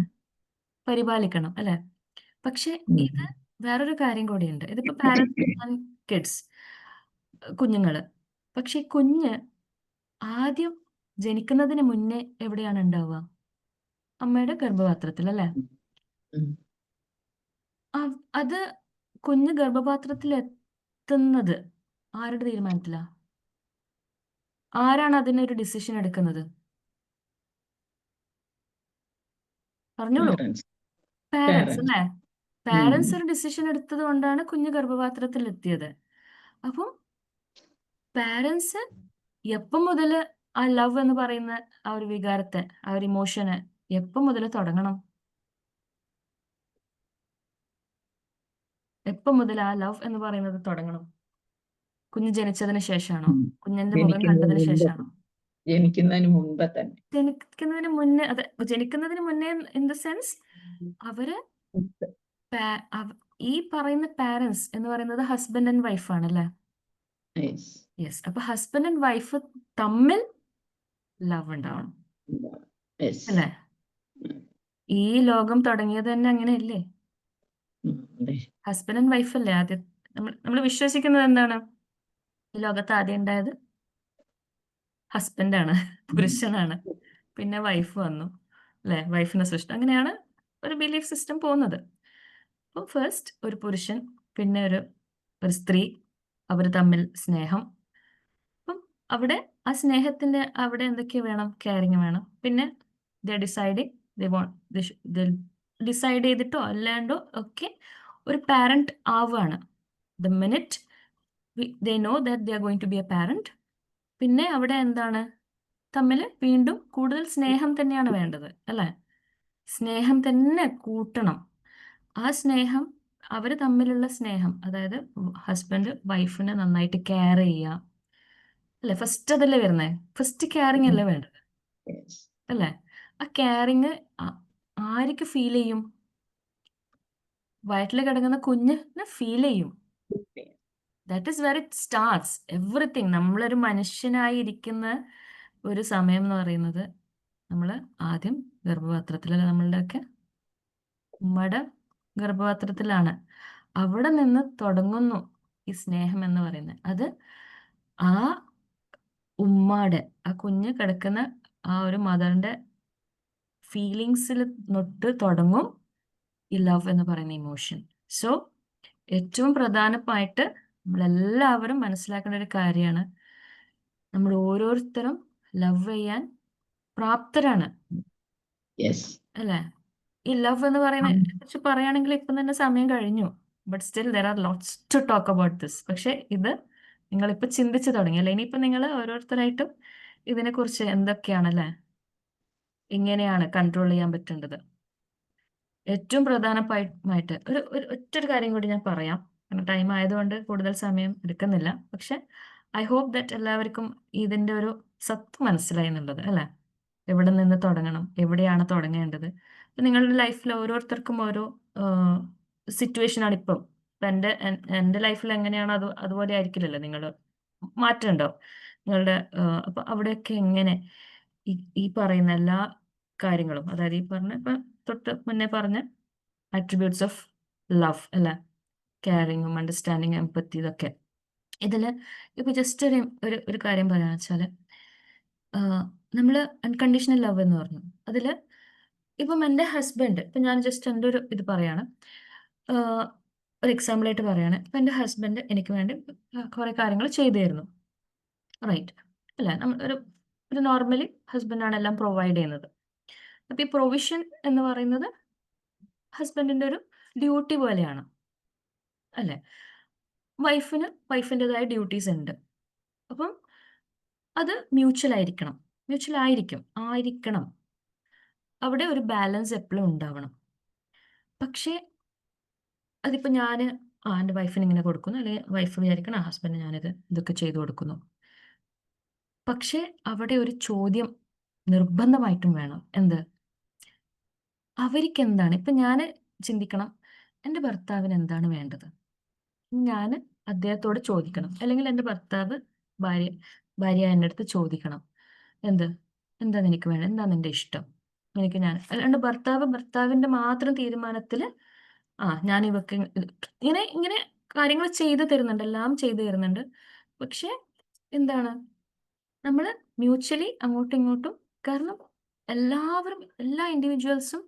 പരിപാലിക്കണം അല്ലെ? പക്ഷെ ഇത് വേറൊരു കാര്യം കൂടിയുണ്ട്. ഇതിപ്പോ പാരൻസ് ആൻഡ് കിഡ്സ്, കുഞ്ഞുങ്ങള്. പക്ഷെ കുഞ്ഞ് ആദ്യം ജനിക്കുന്നതിന് മുന്നേ എവിടെയാണ് ഉണ്ടാവുക? അമ്മയുടെ ഗർഭപാത്രത്തിൽ അല്ലെ? അത് കുഞ്ഞ് ഗർഭപാത്രത്തിൽ എത്തുന്നത് ആരുടെ തീരുമാനത്തിലാ? ആരാണ് അതിനൊരു ഡിസിഷൻ എടുക്കുന്നത്? പറഞ്ഞോളൂ. പാരൻസ് അല്ലേ? പാരൻസ് ഒരു ഡിസിഷൻ എടുത്തത് കൊണ്ടാണ് കുഞ്ഞ് ഗർഭപാത്രത്തിൽ എത്തിയത്. അപ്പം പാരൻസ് എപ്പം മുതൽ ആ ലവ് എന്ന് പറയുന്ന ആ ഒരു വികാരത്തെ, ആ ഒരു ഇമോഷനെ എപ്പം മുതൽ തുടങ്ങണം? എപ്പം മുതൽ ആ ലവ് എന്ന് പറയുന്നത് തുടങ്ങണം? കുഞ്ഞ് ജനിച്ചതിന് ശേഷമാണോ? കുഞ്ഞിന്റെ മുഖം കണ്ടതിന് ശേഷമാണോ? ജനിക്കുന്നതിന് മുമ്പ് തന്നെ. ജനിക്കുന്നതിന് മുന്നേ, അതെ, ജനിക്കുന്നതിന് മുന്നേ ഇൻ ദ സെൻസ് അവര് ഈ പറയുന്ന പാരൻസ് എന്ന് പറയുന്നത് ഹസ്ബൻഡ് ആൻഡ് വൈഫ് ആണല്ലേ? യെസ്. അപ്പൊ ഹസ്ബൻഡ് ആൻഡ് വൈഫ് തമ്മിൽ ലവ് ഉണ്ടാവണം അല്ലേ? ഈ ലോകം തുടങ്ങിയത് തന്നെ അങ്ങനെയല്ലേ? ഹസ്ബൻഡ് ആൻഡ് വൈഫ് അല്ലേ ആദ്യം? നമ്മൾ വിശ്വസിക്കുന്നത് എന്താണ്? ഈ ലോകത്ത് ആദ്യം ഉണ്ടായത് ഹസ്ബൻഡാണ്, പുരുഷനാണ്. പിന്നെ വൈഫ് വന്നു അല്ലെ? വൈഫിനെ സൃഷ്ടി, അങ്ങനെയാണ് ഒരു ബിലീഫ് സിസ്റ്റം പോകുന്നത്. അപ്പം ഫസ്റ്റ് ഒരു പുരുഷൻ, പിന്നെ ഒരു സ്ത്രീ, അവർ തമ്മിൽ സ്നേഹം. അപ്പം അവിടെ ആ സ്നേഹത്തിന്റെ അവിടെ എന്തൊക്കെ വേണം? കെയറിങ് വേണം. പിന്നെ ഡിസൈഡ് ചെയ്തിട്ടോ അല്ലാണ്ടോ ഒക്കെ ഒരു പാരന്റ് ആവുകയാണ്. The minute they know that they are going to be a parent, പിന്നെ അവിടെ എന്താണ്? തമ്മിൽ വീണ്ടും കൂടുതൽ സ്നേഹം തന്നെയാണ് വേണ്ടത് അല്ലേ? സ്നേഹം തന്നെ കൂട്ടണം. ആ സ്നേഹം, അവര് തമ്മിലുള്ള സ്നേഹം, അതായത് ഹസ്ബൻഡ് വൈഫിനെ നന്നായിട്ട് കെയർ ചെയ്യുക അല്ലെ? ഫസ്റ്റ് അതല്ലേ വരുന്നേ? ഫസ്റ്റ് കെയറിങ് അല്ലേ വേണ്ടത് അല്ലേ? ആ കെയറിങ് ആർക്ക് ഫീൽ ചെയ്യും? വയറ്റിൽ കിടക്കുന്ന കുഞ്ഞിന് ഫീൽ ചെയ്യും. That is where it starts everything. നമ്മളൊരു മനുഷ്യനായി ഇരിക്കുന്ന ഒരു സമയം എന്ന് പറയുന്നത് നമ്മൾ ആദ്യം ഗർഭപാത്രത്തിലല്ല, നമ്മളുടെയൊക്കെ ഉമ്മയുടെ ഗർഭപാത്രത്തിലാണ്. അവിടെ നിന്ന് തുടങ്ങുന്നു ഈ സ്നേഹം എന്ന് പറയുന്നത്. അത് ആ ഉമ്മയുടെ, ആ കുഞ്ഞ് കിടക്കുന്ന ആ ഒരു മദറിന്റെ ഫീലിങ്സിൽ തൊട്ട് തുടങ്ങും ഈ ലവ് എന്ന് പറയുന്ന ഇമോഷൻ. സോ ഏറ്റവും പ്രധാനമായിട്ട് നമ്മളെല്ലാവരും മനസ്സിലാക്കേണ്ട ഒരു കാര്യമാണ്, നമ്മൾ ഓരോരുത്തരും ലവ് ചെയ്യാൻ പ്രാപ്തരാണ് അല്ലേ? ഈ ലവ് എന്ന് പറയുന്ന കുറിച്ച് പറയുകയാണെങ്കിൽ ഇപ്പം തന്നെ സമയം കഴിഞ്ഞു. But still there are lots to talk about this. പക്ഷെ ഇത് നിങ്ങളിപ്പോൾ ചിന്തിച്ചു തുടങ്ങി അല്ലേ? ഇനിയിപ്പോൾ നിങ്ങൾ ഓരോരുത്തരായിട്ടും ഇതിനെക്കുറിച്ച് എന്തൊക്കെയാണല്ലേ, ഇങ്ങനെയാണ് കൺട്രോൾ ചെയ്യാൻ പറ്റേണ്ടത്. ഏറ്റവും പ്രധാനമായിട്ട് ഒറ്റൊരു കാര്യം കൂടി ഞാൻ പറയാം, കാരണം ടൈം ആയതുകൊണ്ട് കൂടുതൽ സമയം എടുക്കുന്നില്ല. പക്ഷെ ഐ ഹോപ്പ് ദാറ്റ് എല്ലാവർക്കും ഇതിൻ്റെ ഒരു സത്ത് മനസ്സിലായി എന്നുള്ളത് അല്ലേ? എവിടെ നിന്ന് തുടങ്ങണം, എവിടെയാണ് തുടങ്ങേണ്ടത്. നിങ്ങളുടെ ലൈഫിൽ ഓരോരുത്തർക്കും ഓരോ സിറ്റുവേഷനാണ് ഇപ്പം. എൻ്റെ ലൈഫിൽ എങ്ങനെയാണോ അതുപോലെ ആയിരിക്കില്ലല്ലോ നിങ്ങൾ, മാറ്റമുണ്ടോ നിങ്ങളുടെ? അപ്പം അവിടെയൊക്കെ എങ്ങനെ ഈ പറയുന്ന എല്ലാ കാര്യങ്ങളും, അതായത് ഈ പറഞ്ഞ ഇപ്പം തൊട്ട് മുന്നേ പറഞ്ഞ ആട്രിബ്യൂട്ട്സ് ഓഫ് ലവ് അല്ല, കെയറിങ്ങും അണ്ടർസ്റ്റാൻഡിങ് എംപത്തി, ഇതൊക്കെ ഇതിൽ ഇപ്പൊ ജസ്റ്റ് ഒരു കാര്യം പറയാന്ന് വെച്ചാല് നമ്മൾ അൺകണ്ടീഷണൽ ലവ് എന്ന് പറഞ്ഞു. അതിൽ ഇപ്പം എൻ്റെ ഹസ്ബൻഡ്, ഇപ്പം ഞാൻ ജസ്റ്റ് എൻ്റെ ഒരു ഇത് പറയാണ്, ഒരു എക്സാമ്പിളായിട്ട് പറയാണ്. ഇപ്പം എൻ്റെ ഹസ്ബൻഡ് എനിക്ക് വേണ്ടി കുറേ കാര്യങ്ങൾ ചെയ്തു തരുന്നു, റൈറ്റ് അല്ല, നമ്മൾ ഒരു നോർമലി ഹസ്ബൻഡാണ് എല്ലാം പ്രൊവൈഡ് ചെയ്യുന്നത്. അപ്പം ഈ പ്രൊവിഷൻ എന്ന് പറയുന്നത് ഹസ്ബൻഡിൻ്റെ ഒരു ഡ്യൂട്ടി പോലെയാണ് അല്ലേ. വൈഫിൻ്റെതായ ഡ്യൂട്ടീസ് ഉണ്ട്. അപ്പം അത് മ്യൂച്വൽ ആയിരിക്കണം, ആയിരിക്കണം. അവിടെ ഒരു ബാലൻസ് എപ്പോഴും ഉണ്ടാവണം. പക്ഷേ അതിപ്പോൾ ഞാൻ എൻ്റെ വൈഫിന് ഇങ്ങനെ കൊടുക്കുന്നു, അല്ലെങ്കിൽ വൈഫ് വിചാരിക്കണം ഹസ്ബൻഡ് ഇതൊക്കെ ചെയ്തു കൊടുക്കുന്നു. പക്ഷേ അവിടെ ഒരു ചോദ്യം നിർബന്ധമായിട്ടും വേണം. എന്ത്? അവർക്ക് എന്താണ്? ഇപ്പം ഞാൻ ചിന്തിക്കണം, എൻ്റെ ഭർത്താവിന് എന്താണ് വേണ്ടത്? ഞാൻ അദ്ദേഹത്തോട് ചോദിക്കണം, അല്ലെങ്കിൽ എൻ്റെ ഭാര്യ എൻ്റെ അടുത്ത് ചോദിക്കണം, എന്താ നിനക്ക് വേണം, എന്താ നിന്റെ ഇഷ്ടം, അല്ലാണ്ട് ഭർത്താവിൻ്റെ മാത്രം തീരുമാനത്തിൽ ഞാൻ ഇവക്ക് ഇങ്ങനെ കാര്യങ്ങൾ ചെയ്തു തരുന്നുണ്ട്, എല്ലാം ചെയ്തു തരുന്നുണ്ട്. പക്ഷെ എന്താണ്, നമ്മൾ മ്യൂച്വലി അങ്ങോട്ടും ഇങ്ങോട്ടും, കാരണം എല്ലാ ഇൻഡിവിജ്വൽസും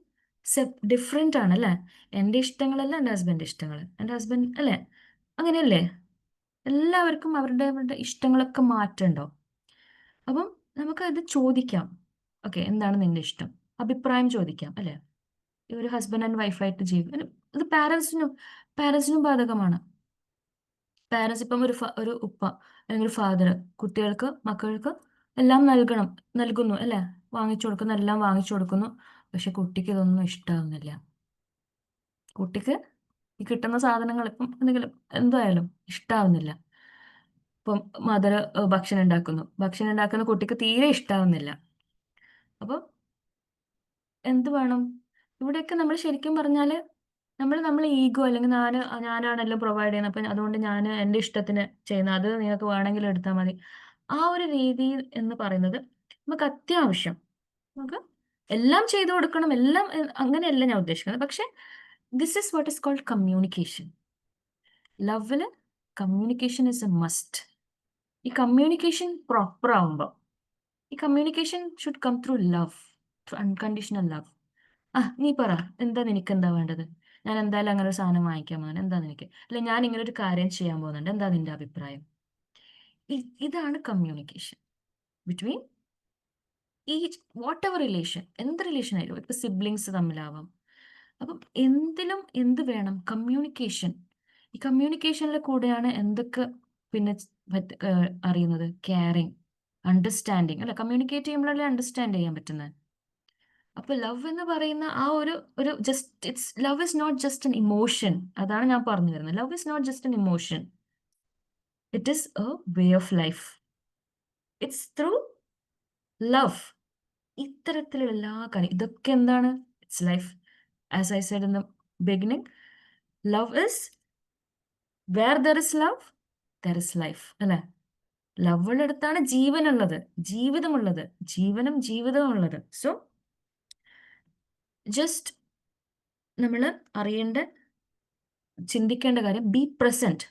ഡിഫറെൻ്റ് ആണ് അല്ലേ. എൻ്റെ ഇഷ്ടങ്ങളല്ല എൻ്റെ ഹസ്ബൻഡ് ഇഷ്ടങ്ങൾ, എൻ്റെ ഹസ്ബൻഡ് അല്ലേ, അങ്ങനെയല്ലേ. എല്ലാവർക്കും അവരുടെ ഇഷ്ടങ്ങളൊക്കെ മാറ്റമുണ്ടാവും. അപ്പം നമുക്കത് ചോദിക്കാം, ഓക്കെ എന്താണ് നിന്റെ ഇഷ്ടം, അഭിപ്രായം ചോദിക്കാം അല്ലേ. ഒരു ഹസ്ബൻഡ് ആൻഡ് വൈഫായിട്ട് ജീവിക്കും, അത് പാരൻസിനും ബാധകമാണ്. പാരൻസ് ഇപ്പം ഒരു ഉപ്പ അല്ലെങ്കിൽ ഒരു ഫാദർ മക്കൾക്ക് എല്ലാം നൽകുന്നു അല്ലേ, എല്ലാം വാങ്ങിച്ചു കൊടുക്കുന്നു. പക്ഷെ കുട്ടിക്ക് ഇതൊന്നും ഇഷ്ടമാവുന്നില്ല. കുട്ടിക്ക് ഈ കിട്ടുന്ന സാധനങ്ങൾ ഇപ്പം എന്തെങ്കിലും എന്തായാലും ഇഷ്ടാവുന്നില്ല. ഇപ്പം മദർ ഭക്ഷണം ഉണ്ടാക്കുന്ന കുട്ടിക്ക് തീരെ ഇഷ്ടാവുന്നില്ല. അപ്പം എന്ത് വേണം? ഇവിടെയൊക്കെ നമ്മൾ ശരിക്കും പറഞ്ഞാൽ നമ്മൾ ഈഗോ, അല്ലെങ്കിൽ ഞാനാണെല്ലാം പ്രൊവൈഡ് ചെയ്യുന്നത്, അപ്പം അതുകൊണ്ട് ഞാൻ എൻ്റെ ഇഷ്ടത്തിന് ചെയ്യുന്നത്, അത് നിങ്ങൾക്ക് വേണമെങ്കിൽ എടുത്താൽ മതി, ആ ഒരു രീതി എന്ന് പറയുന്നത് നമുക്ക് അത്യാവശ്യം, നമുക്ക് എല്ലാം ചെയ്തു കൊടുക്കണം, എല്ലാം അങ്ങനെയല്ല ഞാൻ ഉദ്ദേശിക്കുന്നത്. പക്ഷെ this is what is called communication. ലവില് കമ്മ്യൂണിക്കേഷൻ ഇസ് എ മസ്റ്റ്. ഈ കമ്മ്യൂണിക്കേഷൻ പ്രോപ്പർ ആവുമ്പോൾ, ഈ communication should come through love, through unconditional love. നീ പറ, നിനക്ക് എന്താ വേണ്ടത്? ഞാൻ എന്തായാലും അങ്ങനെ ഒരു സാധനം വാങ്ങിക്കാൻ പോകുന്നത്, എന്താ നിനക്ക്? അല്ലെ ഞാൻ ഇങ്ങനെ ഒരു കാര്യം ചെയ്യാൻ പോകുന്നുണ്ട്, എന്താ നിന്റെ അഭിപ്രായം? ഇതാണ് communication between what ever relation, എന്ത് റിലേഷൻ ആയാലും. ഇപ്പൊ സിബ്ലിങ്സ് തമ്മിലാവാം. അപ്പം എന്ത് വേണം? കമ്മ്യൂണിക്കേഷൻ. ഈ കമ്മ്യൂണിക്കേഷനിലെ കൂടെയാണ് എന്തൊക്കെ പിന്നെ അറിയുന്നത്? കെയറിങ്, അണ്ടർസ്റ്റാൻഡിങ് അല്ലെ. കമ്മ്യൂണിക്കേറ്റ് ചെയ്യുമ്പോഴല്ലേ അണ്ടർസ്റ്റാൻഡ് ചെയ്യാൻ പറ്റുന്നത്. അപ്പൊ ലവ് എന്ന് പറയുന്ന ആ ഒരു love is not just an emotion. അതാണ് ഞാൻ പറഞ്ഞു വരുന്നത്. Love is not just an emotion, it is a way of life. It's through love. ഇത്തരത്തിലുള്ള എല്ലാ കാര്യം, ഇതൊക്കെ എന്താണ്? It's life. As I said in the beginning, love is where there is love, there is life അല്ലെ. ലവിനടുത്താണ് ജീവനുള്ളത്, ജീവിതമുള്ളത്, ജീവിതമുള്ളത്. So just നമ്മൾ ചിന്തിക്കേണ്ട കാര്യം, ബി പ്രസന്റ്.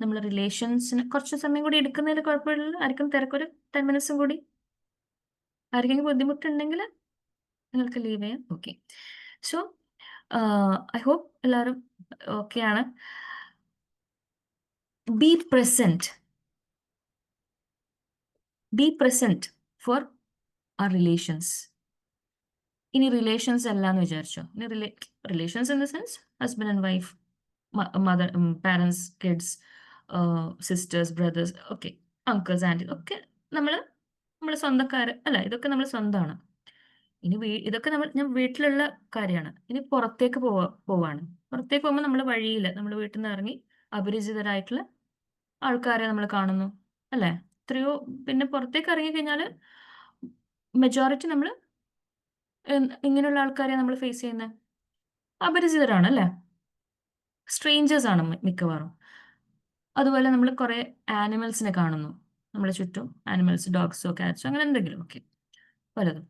നമ്മൾ റിലേഷൻസിന് കുറച്ച് സമയം കൂടി എടുക്കുന്നതിൽ കുഴപ്പമില്ല. ആർക്കും തിരക്കൊരു 10 minutes കൂടി, ആർക്കെങ്കിലും ബുദ്ധിമുട്ടുണ്ടെങ്കിൽ നിങ്ങൾക്ക് ലീവ് ചെയ്യാം. ഓക്കെ. സോ ഐ ഹോപ്പ് എല്ലാവരും ഓക്കെയാണ്. Be present for our relations. ഇനി റിലേഷൻസ് അല്ലാന്ന് വിചാരിച്ചോ, ഇനി relations in the sense husband and wife, mother, parents, kids, sisters, brothers, okay, uncles, aunty, ഒക്കെ നമ്മൾ സ്വന്തക്കാർ അല്ല, ഇതൊക്കെ നമ്മൾ സ്വന്തമാണ്. ഇനി ഇതൊക്കെ ഞാൻ വീട്ടിലുള്ള കാര്യമാണ്. ഇനി പുറത്തേക്ക് പോവാണ്. പുറത്തേക്ക് പോകുമ്പോൾ നമ്മൾ വീട്ടിൽ നിന്ന് ഇറങ്ങി അപരിചിതരായിട്ടുള്ള ആൾക്കാരെ നമ്മൾ കാണുന്നു അല്ലേ. എത്രയോ. പിന്നെ പുറത്തേക്ക് ഇറങ്ങി കഴിഞ്ഞാൽ മെജോറിറ്റി നമ്മൾ ഇങ്ങനെയുള്ള ആൾക്കാരെ നമ്മൾ ഫേസ് ചെയ്യുന്നത് അപരിചിതരാണ് അല്ലേ, സ്ട്രേഞ്ചേഴ്സ് ആണ് മിക്കവാറും. അതുപോലെ നമ്മൾ കുറേ ആനിമൽസിനെ കാണുന്നു നമ്മളെ ചുറ്റും, ആനിമൽസ്, ഡോഗ്സോ കാറ്റ്സോ, അങ്ങനെ എന്തെങ്കിലും, ഓക്കെ, പലതും.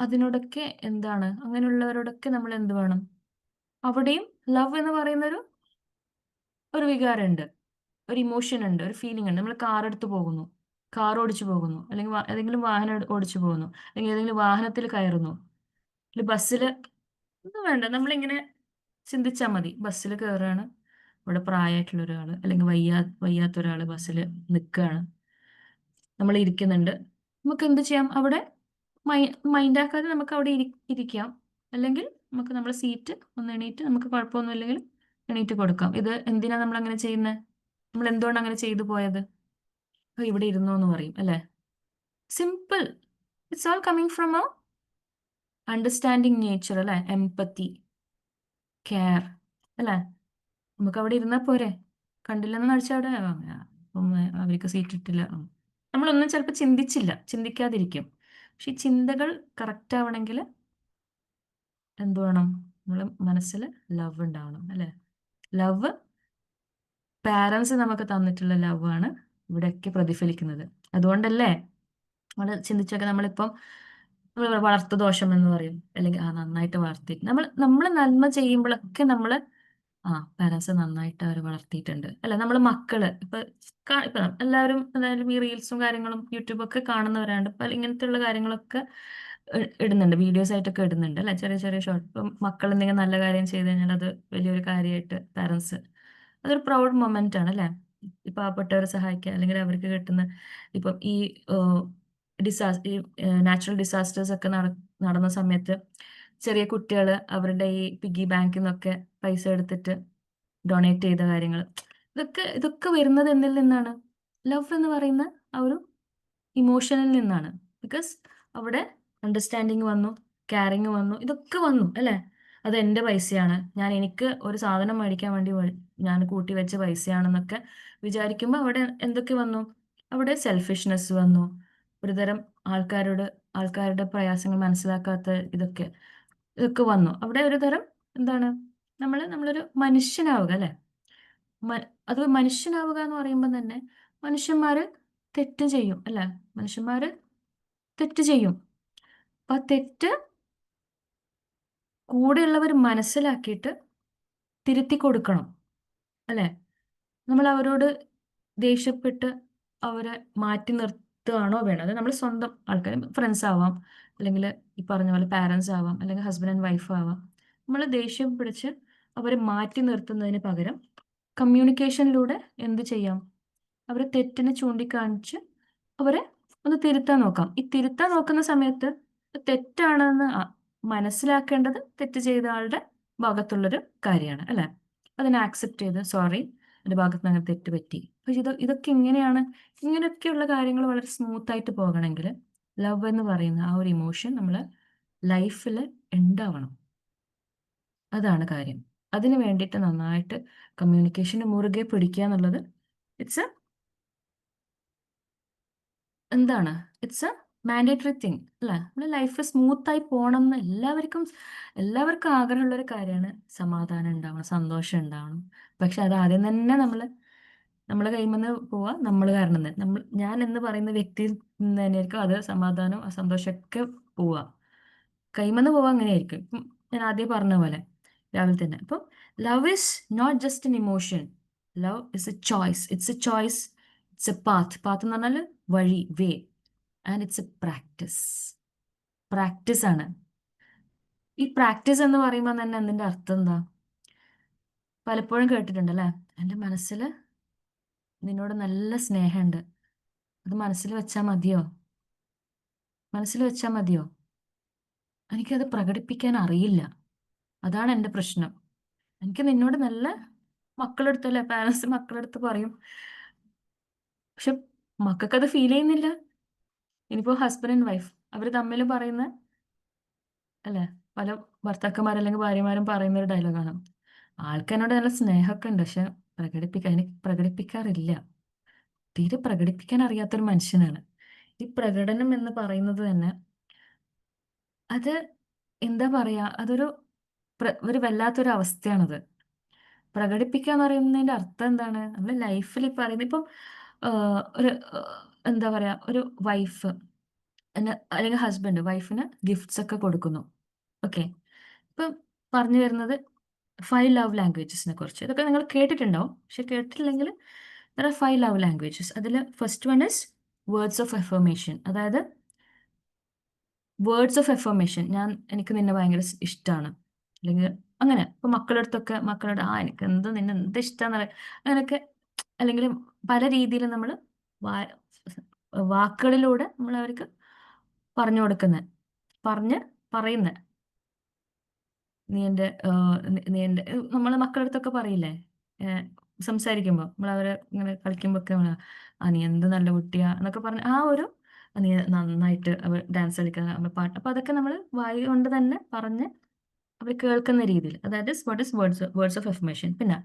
അതിനോടൊക്കെ എന്താണ്, അങ്ങനെയുള്ളവരോടൊക്കെ നമ്മൾ എന്ത് വേണം? അവിടെയും ലവ് എന്ന് പറയുന്നൊരു ഒരു വികാരമുണ്ട്, ഒരു ഇമോഷൻ ഉണ്ട്, ഒരു ഫീലിംഗ് ഉണ്ട്. നമ്മൾ കാർ എടുത്ത് പോകുന്നു, കാർ ഓടിച്ചു പോകുന്നു, അല്ലെങ്കിൽ ഏതെങ്കിലും വാഹനം ഓടിച്ചു പോകുന്നു, അല്ലെങ്കിൽ ഏതെങ്കിലും വാഹനത്തിൽ കയറുന്നു, അല്ലെങ്കിൽ ബസ്സിൽ, ഒന്നും വേണ്ട, നമ്മളിങ്ങനെ ചിന്തിച്ചാൽ മതി. ബസ്സിൽ കയറുകയാണ്, ഇവിടെ പ്രായമായിട്ടുള്ള ഒരാൾ അല്ലെങ്കിൽ വയ്യാത്ത ഒരാൾ ബസ്സിൽ നിൽക്കുകയാണ്, നമ്മൾ ഇരിക്കുന്നുണ്ട്. നമുക്ക് എന്ത് ചെയ്യാം? അവിടെ മൈൻഡാക്കാതെ നമുക്ക് അവിടെ ഇരിക്കാം. അല്ലെങ്കിൽ നമുക്ക് നമ്മുടെ സീറ്റ് ഒന്ന് എണീറ്റ്, നമുക്ക് കുഴപ്പമൊന്നുമില്ലെങ്കിൽ എണീറ്റ് കൊടുക്കാം. ഇത് എന്തിനാ നമ്മൾ അങ്ങനെ ചെയ്യുന്നത്? നമ്മൾ എന്തുകൊണ്ട് അങ്ങനെ ചെയ്തു പോയത്? ഇവിടെ ഇരുന്നു എന്ന് പറയും അല്ലേ? Simple. It's all coming from a understanding nature അല്ലേ? എംപത്തി, കെയർ അല്ലേ? നമുക്ക് അവിടെ ഇരുന്നാൽ പോരെ? കണ്ടില്ലെന്ന് നടിച്ചാൽ അവിടെ അപ്പം അവർക്ക് സീറ്റ് ഇട്ടില്ല, നമ്മളൊന്നും ചിലപ്പോൾ ചിന്തിക്കാതിരിക്കും. പക്ഷെ ഈ ചിന്തകൾ കറക്റ്റ് ആവണമെങ്കിൽ എന്ത് വേണം? നമ്മൾ മനസ്സിൽ ലവ് ഉണ്ടാവണം അല്ലേ? ലവ്, പാരൻസ് നമുക്ക് തന്നിട്ടുള്ള ലവ് ആണ് ഇവിടെയൊക്കെ പ്രതിഫലിക്കുന്നത്. അതുകൊണ്ടല്ലേ നമ്മൾ ചിന്തിച്ചൊക്കെ, നമ്മളിപ്പം വളർത്തു ദോഷം എന്ന് പറയും, അല്ലെങ്കിൽ നന്നായിട്ട് വളർത്തി, നമ്മൾ നന്മ ചെയ്യുമ്പോഴൊക്കെ നമ്മൾ പാരൻസ് നന്നായിട്ട് അവർ വളർത്തിയിട്ടുണ്ട് അല്ലെ? നമ്മൾ മക്കള് ഇപ്പൊ എല്ലാവരും എന്തായാലും ഈ റീൽസും കാര്യങ്ങളും യൂട്യൂബൊക്കെ കാണുന്നവരാണ്ട്, പല ഇങ്ങനത്തെയുള്ള കാര്യങ്ങളൊക്കെ ഇടുന്നുണ്ട്, വീഡിയോസ് ആയിട്ടൊക്കെ ഇടുന്നുണ്ട് അല്ലെ? ചെറിയ ചെറിയ ഷോർട്ട്. ഇപ്പം മക്കൾ എന്തെങ്കിലും നല്ല കാര്യം ചെയ്ത് കഴിഞ്ഞാൽ അത് വലിയൊരു കാര്യമായിട്ട് പാരൻസ്, അതൊരു പ്രൗഡ് മൊമെന്റ് ആണ് അല്ലെ? ഈ പാവപ്പെട്ടവരെ സഹായിക്കുക, അല്ലെങ്കിൽ അവർക്ക് കിട്ടുന്ന, ഇപ്പം ഈ നാച്ചുറൽ ഡിസാസ്റ്റേഴ്സ് ഒക്കെ നടന്ന സമയത്ത് ചെറിയ കുട്ടികൾ അവരുടെ ഈ പിഗ്ഗി ബാങ്കിൽ നിന്നൊക്കെ പൈസ എടുത്തിട്ട് ഡൊണേറ്റ് ചെയ്ത കാര്യങ്ങൾ, ഇതൊക്കെ വരുന്നത് എന്നിൽ നിന്നാണ്? ലവ് എന്ന് പറയുന്ന ആ ഒരു ഇമോഷനിൽ നിന്നാണ്. ബിക്കോസ് അവിടെ അണ്ടർസ്റ്റാൻഡിങ് വന്നു, കെയറിങ് വന്നു, ഇതൊക്കെ വന്നു അല്ലേ? അത് എൻ്റെ പൈസയാണ്, എനിക്ക് ഒരു സാധനം മേടിക്കാൻ വേണ്ടി ഞാൻ കൂട്ടി വെച്ച പൈസയാണെന്നൊക്കെ വിചാരിക്കുമ്പോൾ അവിടെ എന്തൊക്കെ വന്നു? അവിടെ സെൽഫിഷ്നെസ് വന്നു, ഒരുതരം ആൾക്കാരുടെ പ്രയാസങ്ങൾ മനസ്സിലാക്കാത്ത ഇതൊക്കെ വന്നു. അവിടെ ഒരു തരം എന്താണ്, നമ്മളൊരു മനുഷ്യനാവുക അല്ലെ? അത് മനുഷ്യനാവുക എന്ന് പറയുമ്പോൾ തന്നെ മനുഷ്യന്മാര് തെറ്റ് ചെയ്യും അല്ലെ? മനുഷ്യന്മാര് തെറ്റ് ചെയ്യും. അപ്പൊ തെറ്റ് കൂടെയുള്ളവർ മനസ്സിലാക്കിയിട്ട് തിരുത്തി കൊടുക്കണം അല്ലെ? നമ്മൾ അവരോട് ദേഷ്യപ്പെട്ട് അവരെ മാറ്റി നിർത്തുകയാണോ വേണ്ടത്? നമ്മൾ സ്വന്തം ആൾക്കാർ, ഫ്രണ്ട്സ് ആവാം, അല്ലെങ്കിൽ ഈ പറഞ്ഞ പോലെ പാരൻസ് ആവാം, അല്ലെങ്കിൽ ഹസ്ബൻഡ് ആൻഡ് വൈഫ് ആവാം. നമ്മൾ ദേഷ്യം പിടിച്ച് അവരെ മാറ്റി നിർത്തുന്നതിന് പകരം കമ്മ്യൂണിക്കേഷനിലൂടെ എന്ത് ചെയ്യാം? അവരെ തെറ്റിനെ ചൂണ്ടിക്കാണിച്ച് അവരെ ഒന്ന് തിരുത്താൻ നോക്കാം. ഈ തിരുത്താൻ നോക്കുന്ന സമയത്ത് തെറ്റാണെന്ന് മനസ്സിലാക്കേണ്ടത് തെറ്റ് ചെയ്ത ആളുടെ ഭാഗത്തുള്ളൊരു കാര്യമാണ് അല്ലെ? അതിനെ ആക്സെപ്റ്റ് ചെയ്ത്, സോറി, എൻ്റെ ഭാഗത്ത് നിന്ന് അങ്ങനെ തെറ്റ് പറ്റി. പക്ഷെ ഇതൊക്കെ ഇങ്ങനെയൊക്കെയുള്ള കാര്യങ്ങൾ വളരെ സ്മൂത്ത് ആയിട്ട് പോകണമെങ്കിൽ ലവ് എന്ന് പറയുന്ന ആ ഒരു ഇമോഷൻ നമ്മളെ ലൈഫിൽ ഉണ്ടാവണം. അതാണ് കാര്യം. അതിന് വേണ്ടിയിട്ട് നന്നായിട്ട് കമ്മ്യൂണിക്കേഷന് മുറുകെ പിടിക്കുക എന്നുള്ളത് ഇറ്റ്സ് എ മാൻഡേറ്ററി തിങ് അല്ലേ? നമ്മുടെ ലൈഫ് സ്മൂത്തായി പോകണം എന്ന് എല്ലാവർക്കും ആഗ്രഹമുള്ളൊരു കാര്യമാണ്. സമാധാനം ഉണ്ടാവണം, സന്തോഷം ഉണ്ടാവണം. പക്ഷെ അത് ആദ്യം തന്നെ നമ്മളെ കൈയിൽ നിന്ന് പോവാ, നമ്മൾ കാരണം തന്നെ. ഞാൻ എന്ന് പറയുന്ന വ്യക്തിയിൽ നിന്ന് തന്നെയായിരിക്കും അത് സമാധാനം സന്തോഷമൊക്കെ പോവാ, കൈമന്ന് പോവാ. അങ്ങനെയായിരിക്കും. ഇപ്പം ഞാൻ ആദ്യം പറഞ്ഞ പോലെ രാവിലെ തന്നെ. അപ്പം love is not just an emotion, love is a choice. It's a path എന്ന് പറഞ്ഞാൽ വഴി, way. And it's a practice ആണ്. ഈ പ്രാക്ടീസ് എന്ന് പറയുമ്പോൾ തന്നെ അതിൻ്റെ അർത്ഥം എന്താ? പലപ്പോഴും കേട്ടിട്ടുണ്ടല്ലേ, എൻ്റെ മനസ്സിൽ നിന്നോട് നല്ല സ്നേഹമുണ്ട്, അത് മനസ്സിൽ വെച്ചാൽ മതിയോ? എനിക്കത് പ്രകടിപ്പിക്കാൻ അറിയില്ല, അതാണ് എൻ്റെ പ്രശ്നം. എനിക്ക് നിന്നോട് നല്ല, മക്കളെടുത്തല്ലേ, പാരൻസ് മക്കളെടുത്ത് പറയും, പക്ഷെ മക്കൾക്കത് ഫീൽ ചെയ്യുന്നില്ല. ഇനിയിപ്പോൾ ഹസ്ബൻഡ് ആൻഡ് വൈഫ് അവർ തമ്മിൽ പറയുന്ന അല്ലേ, പല ഭർത്താക്കന്മാർ അല്ലെങ്കിൽ ഭാര്യമാരും പറയുന്ന ഒരു ഡയലോഗാണ്, ആൾക്കെന്നോട് നല്ല സ്നേഹമൊക്കെ ഉണ്ട്, പക്ഷെ പ്രകടിപ്പിക്കാറില്ല. തീരെ പ്രകടിപ്പിക്കാൻ അറിയാത്തൊരു മനുഷ്യനാണ്. ഈ പ്രകടനം എന്ന് പറയുന്നത് തന്നെ അത് എന്താ പറയാ, ഒരു വല്ലാത്തൊരു അവസ്ഥയാണത്. പ്രകടിപ്പിക്കുക എന്ന് പറയുന്നതിന്റെ അർത്ഥം എന്താണ്? നമ്മുടെ ലൈഫിൽ പറയുന്നത് ഇപ്പം ഒരു എന്താ പറയാ, ഒരു വൈഫ് അല്ലെങ്കിൽ ഹസ്ബൻഡ് വൈഫിന് ഗിഫ്റ്റ്സ് ഒക്കെ കൊടുക്കുന്നു. ഓക്കെ, ഇപ്പം പറഞ്ഞു വരുന്നത് 5 ലവ് ലാംഗ്വേജസിനെ കുറിച്ച്. ഇതൊക്കെ നിങ്ങൾ കേട്ടിട്ടുണ്ടാവും, പക്ഷെ കേട്ടിട്ടില്ലെങ്കിൽ there are 5 ലവ് ലാംഗ്വേജസ്. അതിൽ first one is words of affirmation. അതായത് വേർഡ്സ് ഓഫ് എഫർമേഷൻ, എനിക്ക് നിന്നെ ഭയങ്കര ഇഷ്ടമാണ്, അല്ലെങ്കിൽ അങ്ങനെ. ഇപ്പൊ മക്കളുടെ അടുത്തൊക്കെ മക്കളുടെ എനിക്ക് നിന്നെ എന്ത് ഇഷ്ടമാന്ന് പറയാം, അങ്ങനെയൊക്കെ. അല്ലെങ്കിൽ പല രീതിയിൽ നമ്മൾ വാക്കുകളിലൂടെ നമ്മൾ അവർക്ക് പറഞ്ഞു കൊടുക്കുന്നത്, പറയുന്നത്. നീ എൻ്റെ നമ്മൾ മക്കളുടെ അടുത്തൊക്കെ പറയില്ലേ, സംസാരിക്കുമ്പോൾ നമ്മൾ അവരെ ഇങ്ങനെ കളിക്കുമ്പോൾ ഒക്കെ നീ എന്ത് നല്ല കുട്ടിയാ എന്നൊക്കെ പറഞ്ഞ് നീ നന്നായിട്ട് അവർ ഡാൻസ് കളിക്കുന്ന പാട്ട്, അപ്പൊ അതൊക്കെ നമ്മൾ വായി കൊണ്ട് തന്നെ പറഞ്ഞ് അവർ കേൾക്കുന്ന രീതിയിൽ. അതായത് what is words of affirmation. പിന്നെ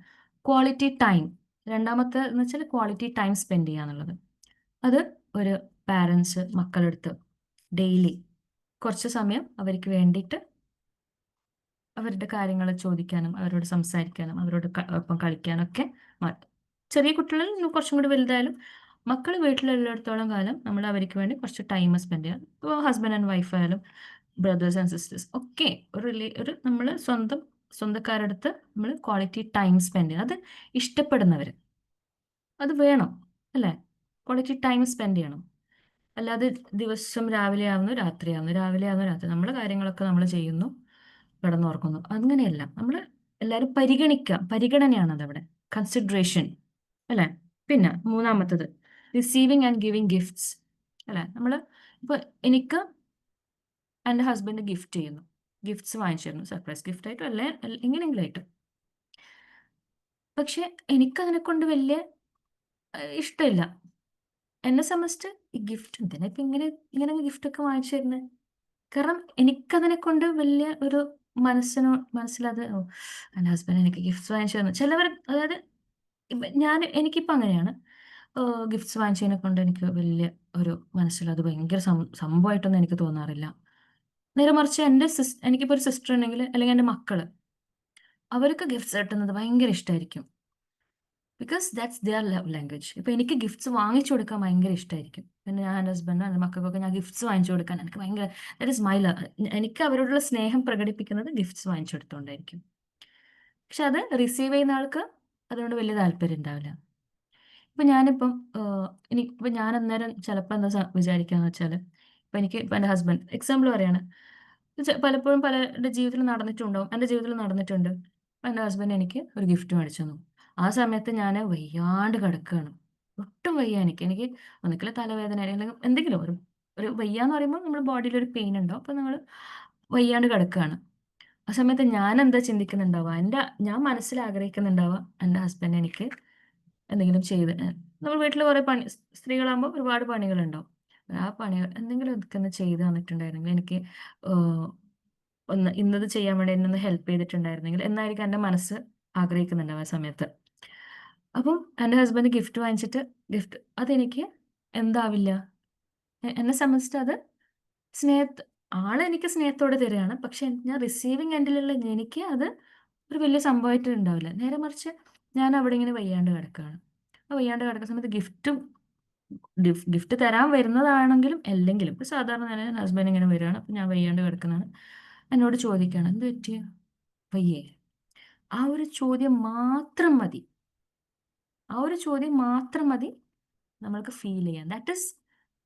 ക്വാളിറ്റി ടൈം, രണ്ടാമത്തെ എന്ന് വെച്ചാൽ ക്വാളിറ്റി ടൈം സ്പെൻഡ് ചെയ്യുക എന്നുള്ളത്. അത് ഒരു പാരൻസ് മക്കളെടുത്ത് ഡെയിലി കുറച്ച് സമയം അവർക്ക് വേണ്ടിയിട്ട് അവരുടെ കാര്യങ്ങൾ ചോദിക്കാനും അവരോട് സംസാരിക്കാനും അവരോട് ഒപ്പം കളിക്കാനും ഒക്കെ മാറ്റും. ചെറിയ കുട്ടികളിൽ കുറച്ചും കൂടി വലുതായാലും മക്കൾ വീട്ടിലുള്ളിടത്തോളം കാലം നമ്മൾ അവർക്ക് വേണ്ടി കുറച്ച് ടൈം സ്പെൻഡ് ചെയ്യാം. ഇപ്പോൾ ഹസ്ബൻഡ് ആൻഡ് വൈഫ് ആയാലും ബ്രദേഴ്സ് ആൻഡ് സിസ്റ്റേഴ്സ് ഒക്കെ ഒരു നമ്മൾ സ്വന്തക്കാരടുത്ത് നമ്മൾ ക്വാളിറ്റി ടൈം സ്പെൻഡ് ചെയ്യണം. അത് ഇഷ്ടപ്പെടുന്നവർ അത് വേണം, അല്ലേ? ക്വാളിറ്റി ടൈം സ്പെൻഡ് ചെയ്യണം. അല്ലാതെ ദിവസം രാവിലെ ആവുന്നു രാത്രി ആവുന്നു, രാവിലെ ആവുന്നു രാത്രി, നമ്മുടെ കാര്യങ്ങളൊക്കെ നമ്മൾ ചെയ്യുന്നു, കിടന്നുറങ്ങുന്നു. അങ്ങനെയല്ല, നമ്മൾ എല്ലാവരും പരിഗണനയാണ് അതവിടെ, കൺസിഡറേഷൻ, അല്ലേ? പിന്നെ മൂന്നാമത്തത് റിസീവിങ് ആൻഡ് ഗിവിങ് ഗിഫ്റ്റ്സ്, അല്ലേ? നമ്മൾ ഇപ്പോൾ എനിക്ക് എൻ്റെ ഹസ്ബൻഡ് ഗിഫ്റ്റ് ചെയ്യുന്നു, ഗിഫ്റ്റ്സ് വാങ്ങിച്ചിരുന്നു, സർപ്രൈസ് ഗിഫ്റ്റ് ആയിട്ടും അല്ലേ എങ്ങനെയെങ്കിലും ആയിട്ട്. പക്ഷെ എനിക്കതിനെ കൊണ്ട് വലിയ ഇഷ്ടമില്ല. എന്നെ സംബന്ധിച്ച് ഈ ഗിഫ്റ്റ് എന്തിനാ ഇപ്പം ഇങ്ങനെ ഗിഫ്റ്റൊക്കെ വാങ്ങിച്ചു തരുന്നത്? കാരണം എനിക്കതിനെ കൊണ്ട് വലിയ ഒരു മനസ്സിലത് എൻ്റെ ഹസ്ബൻഡ് എനിക്ക് ഗിഫ്റ്റ്സ് വാങ്ങിച്ചു തന്നു. ചിലവർ, അതായത് എനിക്കിപ്പോൾ അങ്ങനെയാണ്, ഗിഫ്റ്റ്സ് വാങ്ങിച്ചതിനെ കൊണ്ട് എനിക്ക് വലിയ ഒരു മനസ്സിലത് ഭയങ്കര സംഭവമായിട്ടൊന്നും എനിക്ക് തോന്നാറില്ല. നേരെ മറിച്ച് എനിക്കിപ്പോൾ ഒരു സിസ്റ്റർ ഉണ്ടെങ്കിൽ, അല്ലെങ്കിൽ എൻ്റെ മക്കൾ, അവർക്ക് ഗിഫ്റ്റ്സ് കിട്ടുന്നത് ഭയങ്കര ഇഷ്ടമായിരിക്കും. Because that's their love language. ഇപ്പം എനിക്ക് ഗിഫ്റ്റ്സ് വാങ്ങിച്ചു കൊടുക്കാൻ ഭയങ്കര ഇഷ്ടമായിരിക്കും. പിന്നെ ഞാൻ എൻ്റെ ഹസ്ബൻഡും എൻ്റെ മക്കൾക്കൊക്കെ ഞാൻ ഗിഫ്റ്റ്സ് വാങ്ങിച്ചു കൊടുക്കാൻ എനിക്ക് ഭയങ്കര, ദാറ്റ് ഇസ് മൈ ലവ്. എനിക്ക് അവരോടുള്ള സ്നേഹം പ്രകടിപ്പിക്കുന്നത് ഗിഫ്റ്റ്സ് വാങ്ങിച്ചു കൊടുത്തുകൊണ്ടായിരിക്കും. പക്ഷെ അത് റിസീവ് ചെയ്യുന്ന ആൾക്ക് അതുകൊണ്ട് വലിയ താല്പര്യം ഉണ്ടാവില്ല. ഇപ്പം ഞാൻ അന്നേരം ചിലപ്പോൾ എന്താ വിചാരിക്കാന്ന് വെച്ചാൽ, ഇപ്പം എൻ്റെ ഹസ്ബൻഡ് എക്സാമ്പിൾ പറയാണ്, പലപ്പോഴും പലരുടെ ജീവിതത്തിൽ നടന്നിട്ടുണ്ടാവും, എൻ്റെ ജീവിതത്തിൽ നടന്നിട്ടുണ്ട്. എൻ്റെ ഹസ്ബൻഡ് എനിക്ക് ഒരു ഗിഫ്റ്റ് മേടിച്ചു തന്നു. ആ സമയത്ത് ഞാൻ വയ്യാണ്ട് കിടക്കുകയാണ്, ഒട്ടും വയ്യ. എനിക്ക് ഒന്നിക്കൽ തലവേദന അല്ലെങ്കിൽ എന്തെങ്കിലും ഒരു വയ്യാന്ന് പറയുമ്പോൾ നമ്മുടെ ബോഡിയിൽ ഒരു പെയിൻ ഉണ്ടാവും, അപ്പോൾ നമ്മൾ വയ്യാണ്ട് കിടക്കുകയാണ്. ആ സമയത്ത് ഞാൻ എന്താ ചിന്തിക്കുന്നുണ്ടാവുക, ഞാൻ മനസ്സിൽ ആഗ്രഹിക്കുന്നുണ്ടാവുക എൻ്റെ ഹസ്ബൻഡ് എനിക്ക് എന്തെങ്കിലും ചെയ്ത്, നമ്മൾ വീട്ടിൽ കുറേ സ്ത്രീകളാകുമ്പോൾ ഒരുപാട് പണികളുണ്ടാവും, ആ പണികൾ എന്തെങ്കിലും ഒന്ന് ചെയ്ത് തന്നിട്ടുണ്ടായിരുന്നെങ്കിൽ, എനിക്ക് ഇന്നത് ചെയ്യാൻ വേണ്ടി എന്നൊന്ന് ഹെൽപ്പ് ചെയ്തിട്ടുണ്ടായിരുന്നെങ്കിൽ എന്നായിരിക്കും എൻ്റെ മനസ്സ് ആഗ്രഹിക്കുന്നുണ്ടാവും ആ സമയത്ത്. അപ്പം എൻ്റെ ഹസ്ബൻഡ് ഗിഫ്റ്റ് വാങ്ങിച്ചിട്ട് അതെനിക്ക് എന്താവില്ല, എന്നെ സംബന്ധിച്ചിട്ട് അത് ആളെനിക്ക് സ്നേഹത്തോടെ തരികയാണ്. പക്ഷെ ഞാൻ റിസീവിങ് എൻഡിലുള്ള എനിക്ക് അത് ഒരു വലിയ സംഭവമായിട്ട് ഉണ്ടാവില്ല. നേരെ മറിച്ച് ഞാൻ അവിടെ ഇങ്ങനെ വയ്യാണ്ട് കിടക്കുകയാണ്. ആ വയ്യാണ്ട് കിടക്കുന്ന സമയത്ത് ഗിഫ്റ്റ് തരാൻ വരുന്നതാണെങ്കിലും അല്ലെങ്കിലും, ഇപ്പം സാധാരണ ഞാൻ ഹസ്ബൻഡ് ഇങ്ങനെ വരികയാണ്, അപ്പം ഞാൻ വയ്യാണ്ട് കിടക്കുന്നതാണ്, എന്നോട് ചോദിക്കുകയാണ് എന്ത് പറ്റിയ വയ്യേ. ആ ഒരു ചോദ്യം മാത്രം മതി, നമ്മൾക്ക് ഫീൽ ചെയ്യാൻ. That is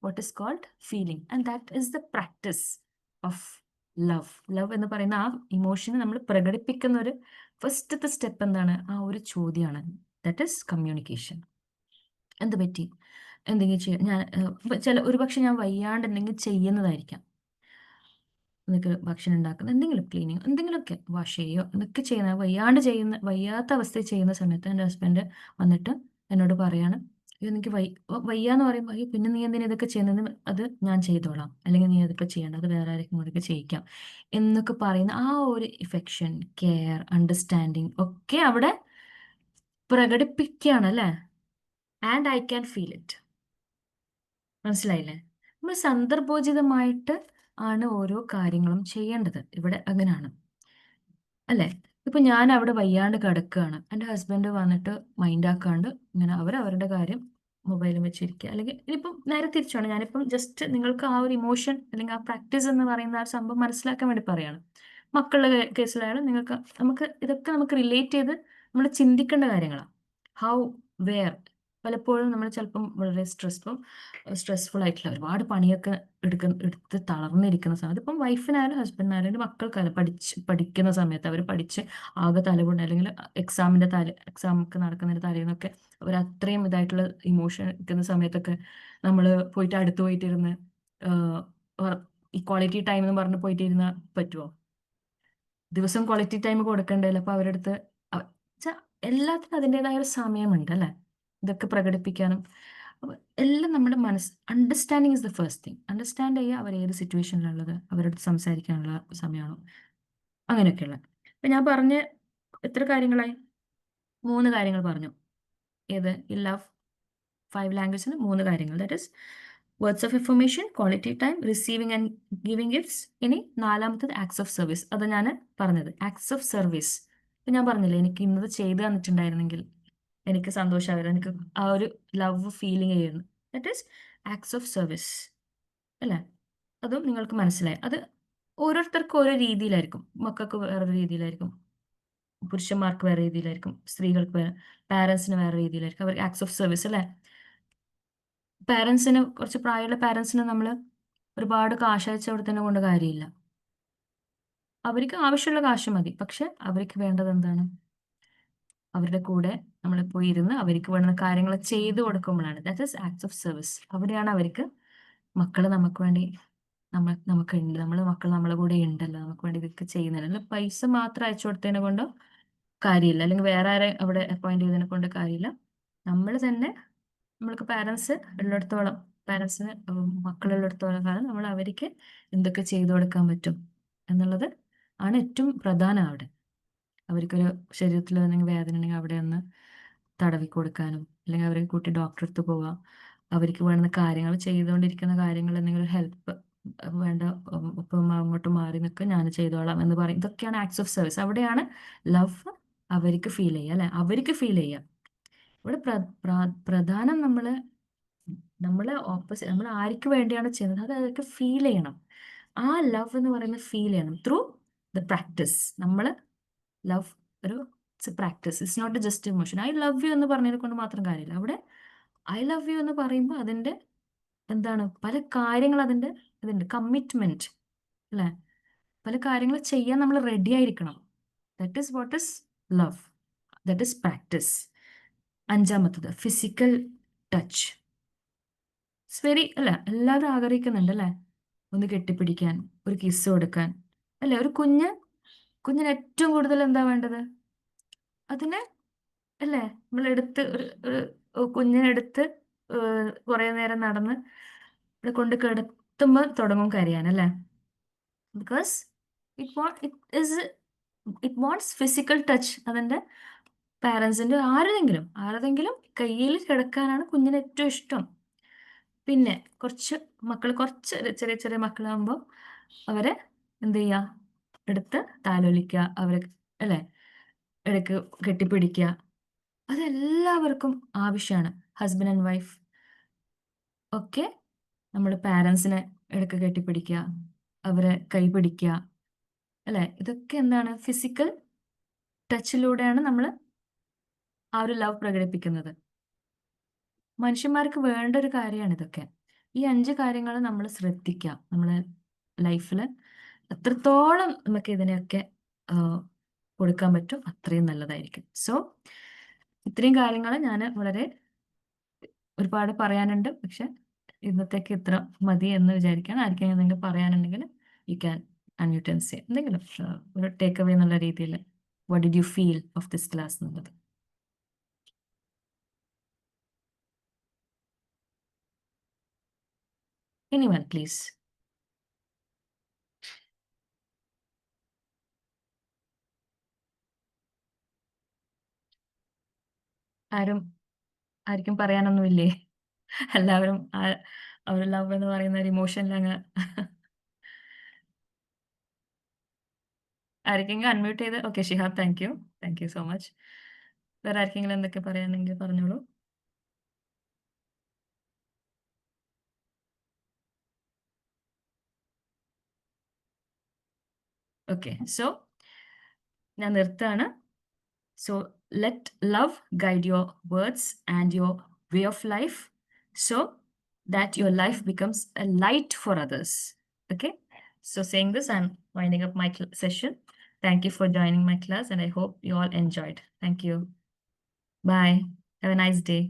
what is called feeling, and that is the practice of love എന്ന് പറയുന്ന ആ ഇമോഷനെ നമ്മൾ പ്രകടിപ്പിക്കുന്ന ഒരു ഫസ്റ്റത്തെ സ്റ്റെപ്പ് എന്താണ്? ആ ഒരു ചോദ്യമാണ്. That is communication. എന്ത് പറ്റി, എന്തെങ്കിലും ഒരുപക്ഷെ ഞാൻ വയ്യാണ്ട് എന്തെങ്കിലും ചെയ്യുന്നതായിരിക്കാം, എന്തൊക്കെ ഭക്ഷണം ഉണ്ടാക്കുന്ന, എന്തെങ്കിലും ക്ലീനിങ്, എന്തെങ്കിലുമൊക്കെ വാഷ് ചെയ്യുകയോ എന്നൊക്കെ വയ്യാത്ത അവസ്ഥയിൽ ചെയ്യുന്ന സമയത്ത് എൻ്റെ ഹസ്ബൻഡ് വന്നിട്ട് എന്നോട് പറയാണ്, എനിക്ക് വയ്യാന്ന് പറയുമ്പോൾ, പിന്നെ നീ എന്തിനാ ഇതൊക്കെ ചെയ്യുന്നത്, അത് ഞാൻ ചെയ്തോളാം, അല്ലെങ്കിൽ നീ അതൊക്കെ ചെയ്യണ്ട, അത് വേറെ ആരെങ്കിലും കൂടെയൊക്കെ ചെയ്യിക്കാം എന്നൊക്കെ പറയുന്ന ആ ഒരു ഇഫെക്ഷൻ, കെയർ, അണ്ടർസ്റ്റാൻഡിങ് ഒക്കെ അവിടെ പ്രകടിപ്പിക്കുകയാണ്, അല്ലേ? And I can feel it. മനസ്സിലായില്ലേ? നമ്മൾ സന്ദർഭോചിതമായിട്ട് ആണ് ഓരോ കാര്യങ്ങളും ചെയ്യേണ്ടത്. ഇവിടെ അങ്ങനെയാണ്, അല്ലേ? ഇപ്പൊ ഞാൻ അവിടെ വയ്യാണ്ട് കിടക്കുകയാണ്, എൻ്റെ ഹസ്ബൻഡ് വന്നിട്ട് മൈൻഡ് ആക്കാണ്ട് ഇങ്ങനെ അവരുടെ കാര്യം മൊബൈലും വെച്ചിരിക്കുക, അല്ലെങ്കിൽ ഇനിയിപ്പം നേരെ തിരിച്ചാണ്, ഞാനിപ്പം ജസ്റ്റ് നിങ്ങൾക്ക് ആ ഒരു ഇമോഷൻ അല്ലെങ്കിൽ ആ പ്രാക്ടീസ് എന്ന് പറയുന്ന ആ ഒരു സംഭവം മനസ്സിലാക്കാൻ വേണ്ടി പറയാണ്. മക്കളുടെ കേസിലായാലും നമുക്ക് ഇതൊക്കെ നമുക്ക് റിലേറ്റ് ചെയ്ത് നമ്മൾ ചിന്തിക്കേണ്ട കാര്യങ്ങളാണ്. How, where. പലപ്പോഴും നമ്മൾ ചിലപ്പം വളരെ സ്ട്രെസ്ഫുൾ ആയിട്ടുള്ള ഒരുപാട് പണിയൊക്കെ എടുത്ത് തളർന്നിരിക്കുന്ന സമയത്ത്, ഇപ്പം വൈഫിനായാലും ഹസ്ബൻഡിനായാലും മക്കൾക്കായാലും പഠിക്കുന്ന സമയത്ത് അവർ പഠിച്ച് ആകെ തലകൊണ്ട്, അല്ലെങ്കിൽ എക്സാമൊക്കെ നടക്കുന്നതിൻ്റെ തലേന്നൊക്കെ അവർ അത്രയും ഇതായിട്ടുള്ള ഇമോഷൻ നിൽക്കുന്ന സമയത്തൊക്കെ നമ്മൾ പോയിട്ട് അടുത്ത് പോയിട്ടിരുന്ന് ഈ ക്വാളിറ്റി ടൈം എന്ന് പറഞ്ഞ് പോയിട്ടിരുന്ന പറ്റുമോ? ദിവസം ക്വാളിറ്റി ടൈം കൊടുക്കണ്ടല്ലോ. അപ്പോൾ അവരുടെ അടുത്ത് എല്ലാത്തിനും അതിൻ്റെതായ ഒരു സമയമുണ്ട് അല്ലേ, ഇതൊക്കെ പ്രകടിപ്പിക്കാനും. അപ്പോൾ എല്ലാം നമ്മുടെ understanding is the first thing. Understand ചെയ്യുക അവർ ഏത് സിറ്റുവേഷനിലുള്ളത്, അവരുടെ അടുത്ത് സംസാരിക്കാനുള്ള സമയമാണോ, അങ്ങനെയൊക്കെയുള്ള. അപ്പം ഞാൻ പറഞ്ഞ എത്ര കാര്യങ്ങളായി? 3 കാര്യങ്ങൾ പറഞ്ഞു. ഏത്? ഈ ലവ് 5 ലാംഗ്വേജിന് 3 കാര്യങ്ങൾ. That is words of information, quality time, receiving and giving gifts. ഇനി 4ാമത്തത് ആക്ട്സ് ഓഫ് സർവീസ്. അത് ഞാൻ പറഞ്ഞത് ആക്ട്സ് ഓഫ് സർവീസ്. ഇപ്പം ഞാൻ പറഞ്ഞില്ലേ, എനിക്ക് ഇന്നത് ചെയ്ത് തന്നിട്ടുണ്ടായിരുന്നെങ്കിൽ എനിക്ക് സന്തോഷമായിരുന്നു, എനിക്ക് ആ ഒരു ലവ് ഫീലിംഗ് ചെയ്യുന്നു. That is acts of service അല്ലേ? അതും നിങ്ങൾക്ക് മനസ്സിലായി. അത് ഓരോരുത്തർക്കും ഓരോ രീതിയിലായിരിക്കും. മക്കൾക്ക് വേറൊരു രീതിയിലായിരിക്കും, പുരുഷന്മാർക്ക് വേറെ രീതിയിലായിരിക്കും, സ്ത്രീകൾക്ക് വേറെ, പാരൻസിന് വേറെ രീതിയിലായിരിക്കും. അവർ ആക്ട്സ് ഓഫ് സർവീസ് അല്ലേ? പാരൻസിന്, കുറച്ച് പ്രായമുള്ള പാരൻസിന് നമ്മൾ ഒരുപാട് കാശ് അയച്ചു കൊടുത്തതിനെ കൊണ്ട് കാര്യമില്ല. അവർക്ക് ആവശ്യമുള്ള കാശ് മതി. പക്ഷെ അവർക്ക് വേണ്ടത് എന്താണ്? അവരുടെ കൂടെ നമ്മൾ പോയി ഇരുന്ന് അവർക്ക് വേണ്ടുന്ന കാര്യങ്ങൾ ചെയ്തു കൊടുക്കുമ്പോഴാണ്. That is acts of service. അവിടെയാണ് അവർക്ക് മക്കൾ നമുക്ക് വേണ്ടി നമുക്കുണ്ട്, മക്കൾ നമ്മളെ കൂടെ ഉണ്ടല്ലോ, നമുക്ക് വേണ്ടി ഇതൊക്കെ ചെയ്യുന്നില്ല. അല്ല പൈസ മാത്രം അയച്ചു കൊടുത്തതിനെ കൊണ്ട് കാര്യമില്ല, അല്ലെങ്കിൽ വേറെ ആരെ അവിടെ അപ്പോയിന്റ് ചെയ്തതിനെ കൊണ്ട് കാര്യമില്ല. നമ്മൾ തന്നെ, നമ്മൾക്ക് പാരൻസിന് മക്കളുള്ളിടത്തോളം കാലം നമ്മൾ അവർക്ക് എന്തൊക്കെ ചെയ്തു കൊടുക്കാൻ പറ്റും എന്നുള്ളത് ആണ് ഏറ്റവും പ്രധാനം. അവിടെ അവർക്കൊരു ശരീരത്തിൽ എന്തെങ്കിലും വേദന ഉണ്ടെങ്കിൽ അവിടെ ഒന്ന് തടവി കൊടുക്കാനും, അല്ലെങ്കിൽ അവരെ കൂട്ടി ഡോക്ടറെ അടുത്ത് പോവാം, അവർക്ക് വേണ്ടുന്ന കാര്യങ്ങൾ ചെയ്തുകൊണ്ടിരിക്കുന്ന കാര്യങ്ങൾ എന്തെങ്കിലും ഹെൽപ്പ് വേണ്ട, ഇപ്പം അങ്ങോട്ട് മാറി നിൽക്കുക, ഞാൻ ചെയ്തോളാം എന്ന് പറയും. ഇതൊക്കെയാണ് ആക്ട്സ് ഓഫ് സർവീസ്. അവിടെയാണ് ലവ് അവർക്ക് ഫീൽ ചെയ്യുക അല്ലെ, അവർക്ക് ഫീൽ ചെയ്യുക. ഇവിടെ പ്രധാനം നമ്മൾ ആർക്ക് വേണ്ടിയാണ് ചെയ്യുന്നത് അത് അവർക്ക് ഫീൽ ചെയ്യണം. ആ ലവ് എന്ന് പറയുന്നത് ഫീൽ ചെയ്യണം ത്രൂ ദ പ്രാക്ടീസ്. നമ്മൾ ലവ് ഒരു practice, it's not just emotion. I love you എന്ന് പറഞ്ഞതിനെ കൊണ്ട് മാത്രം കാര്യമില്ല. അവിടെ ഐ ലവ് യു എന്ന് പറയുമ്പോൾ അതിൻ്റെ എന്താണ്, പല കാര്യങ്ങൾ അതിൻ്റെ ഇതുണ്ട്, കമ്മിറ്റ്മെന്റ് അല്ലേ, പല കാര്യങ്ങൾ ചെയ്യാൻ നമ്മൾ റെഡി ആയിരിക്കണം. That is what is love, that is practice. 5ാമത്തത് ഫിസിക്കൽ ടച്ച്. ഇറ്റ്സ് വെരി അല്ല, എല്ലാവരും ആഗ്രഹിക്കുന്നുണ്ട് അല്ലേ, ഒന്ന് കെട്ടിപ്പിടിക്കാൻ, ഒരു കിസ് കൊടുക്കാൻ അല്ലേ. ഒരു കുഞ്ഞിന് ഏറ്റവും കൂടുതൽ എന്താ വേണ്ടത്? അതിനെ അല്ലേ, നമ്മളെടുത്ത് ഒരു കുഞ്ഞിനെടുത്ത് കുറേ നേരം നടന്ന് ഇവിടെ കൊണ്ട് കിടത്തുമ്പോൾ തുടങ്ങും കരയാൻ അല്ലേ. Because it wants physical touch. അതിൻ്റെ പാരൻസിൻ്റെ ആരുടെങ്കിലും കയ്യിൽ കിടക്കാനാണ് കുഞ്ഞിന് ഏറ്റവും ഇഷ്ടം. പിന്നെ കുറച്ച് ചെറിയ ചെറിയ മക്കളാകുമ്പോൾ അവരെ എന്ത് ചെയ്യുക, എടുത്ത് താലോലിക്കുക, അവരെ അല്ലേ, ഇടയ്ക്ക് കെട്ടിപ്പിടിക്കുക. അതെല്ലാവർക്കും ആവശ്യമാണ്. ഹസ്ബൻഡ് ആൻഡ് വൈഫ് ഒക്കെ നമ്മൾ പാരൻസിനെ ഇടയ്ക്ക് കെട്ടിപ്പിടിക്കുക, അവരെ കൈ പിടിക്കുക അല്ലേ. ഇതൊക്കെ എന്താണ്, ഫിസിക്കൽ ടച്ചിലൂടെയാണ് നമ്മൾ ആ ഒരു ലവ് പ്രകടിപ്പിക്കുന്നത്. മനുഷ്യന്മാർക്ക് വേണ്ട ഒരു കാര്യമാണ് ഇതൊക്കെ. ഈ 5 കാര്യങ്ങൾ നമ്മൾ ശ്രദ്ധിക്കുക. നമ്മളെ ലൈഫിൽ എത്രത്തോളം നമുക്ക് ഇതിനെയൊക്കെ കൊടുക്കാൻ പറ്റും അത്രയും നല്ലതായിരിക്കും. സോ ഇത്രയും കാര്യങ്ങൾ ഞാൻ ഒരുപാട് പറയാനുണ്ട്, പക്ഷെ ഇന്നത്തേക്ക് ഇത്ര മതി എന്ന് വിചാരിക്കുകയാണ്. ആർക്കെങ്കിലും എന്തെങ്കിലും പറയാനുണ്ടെങ്കിൽ you can unmute and say എന്തെങ്കിലും ഒരു ടേക്ക് അവേ എന്നുള്ള രീതിയിൽ. What did you feel of this class എന്നുള്ളത്. Anyone please. ആർക്കും പറയാനൊന്നുമില്ലേ? എല്ലാവരും അവർ ലവ് എന്ന് പറയുന്ന ഒരു ഇമോഷനിലങ്ങ് ആർക്കെങ്കിലും അൺമ്യൂട്ട് ചെയ്ത്. Okay Shihab, thank you so much. വേറെ ആർക്കെങ്കിലും എന്തൊക്കെ പറയാനെങ്കിൽ പറഞ്ഞോളൂ. ഓക്കെ സോ ഞാൻ നിർത്താണ്. So let love guide your words and your way of life so that your life becomes a light for others. Okay, so saying this, I'm winding up my session. Thank you for joining my class, and I hope you all enjoyed. Thank you. Bye. Have a nice day.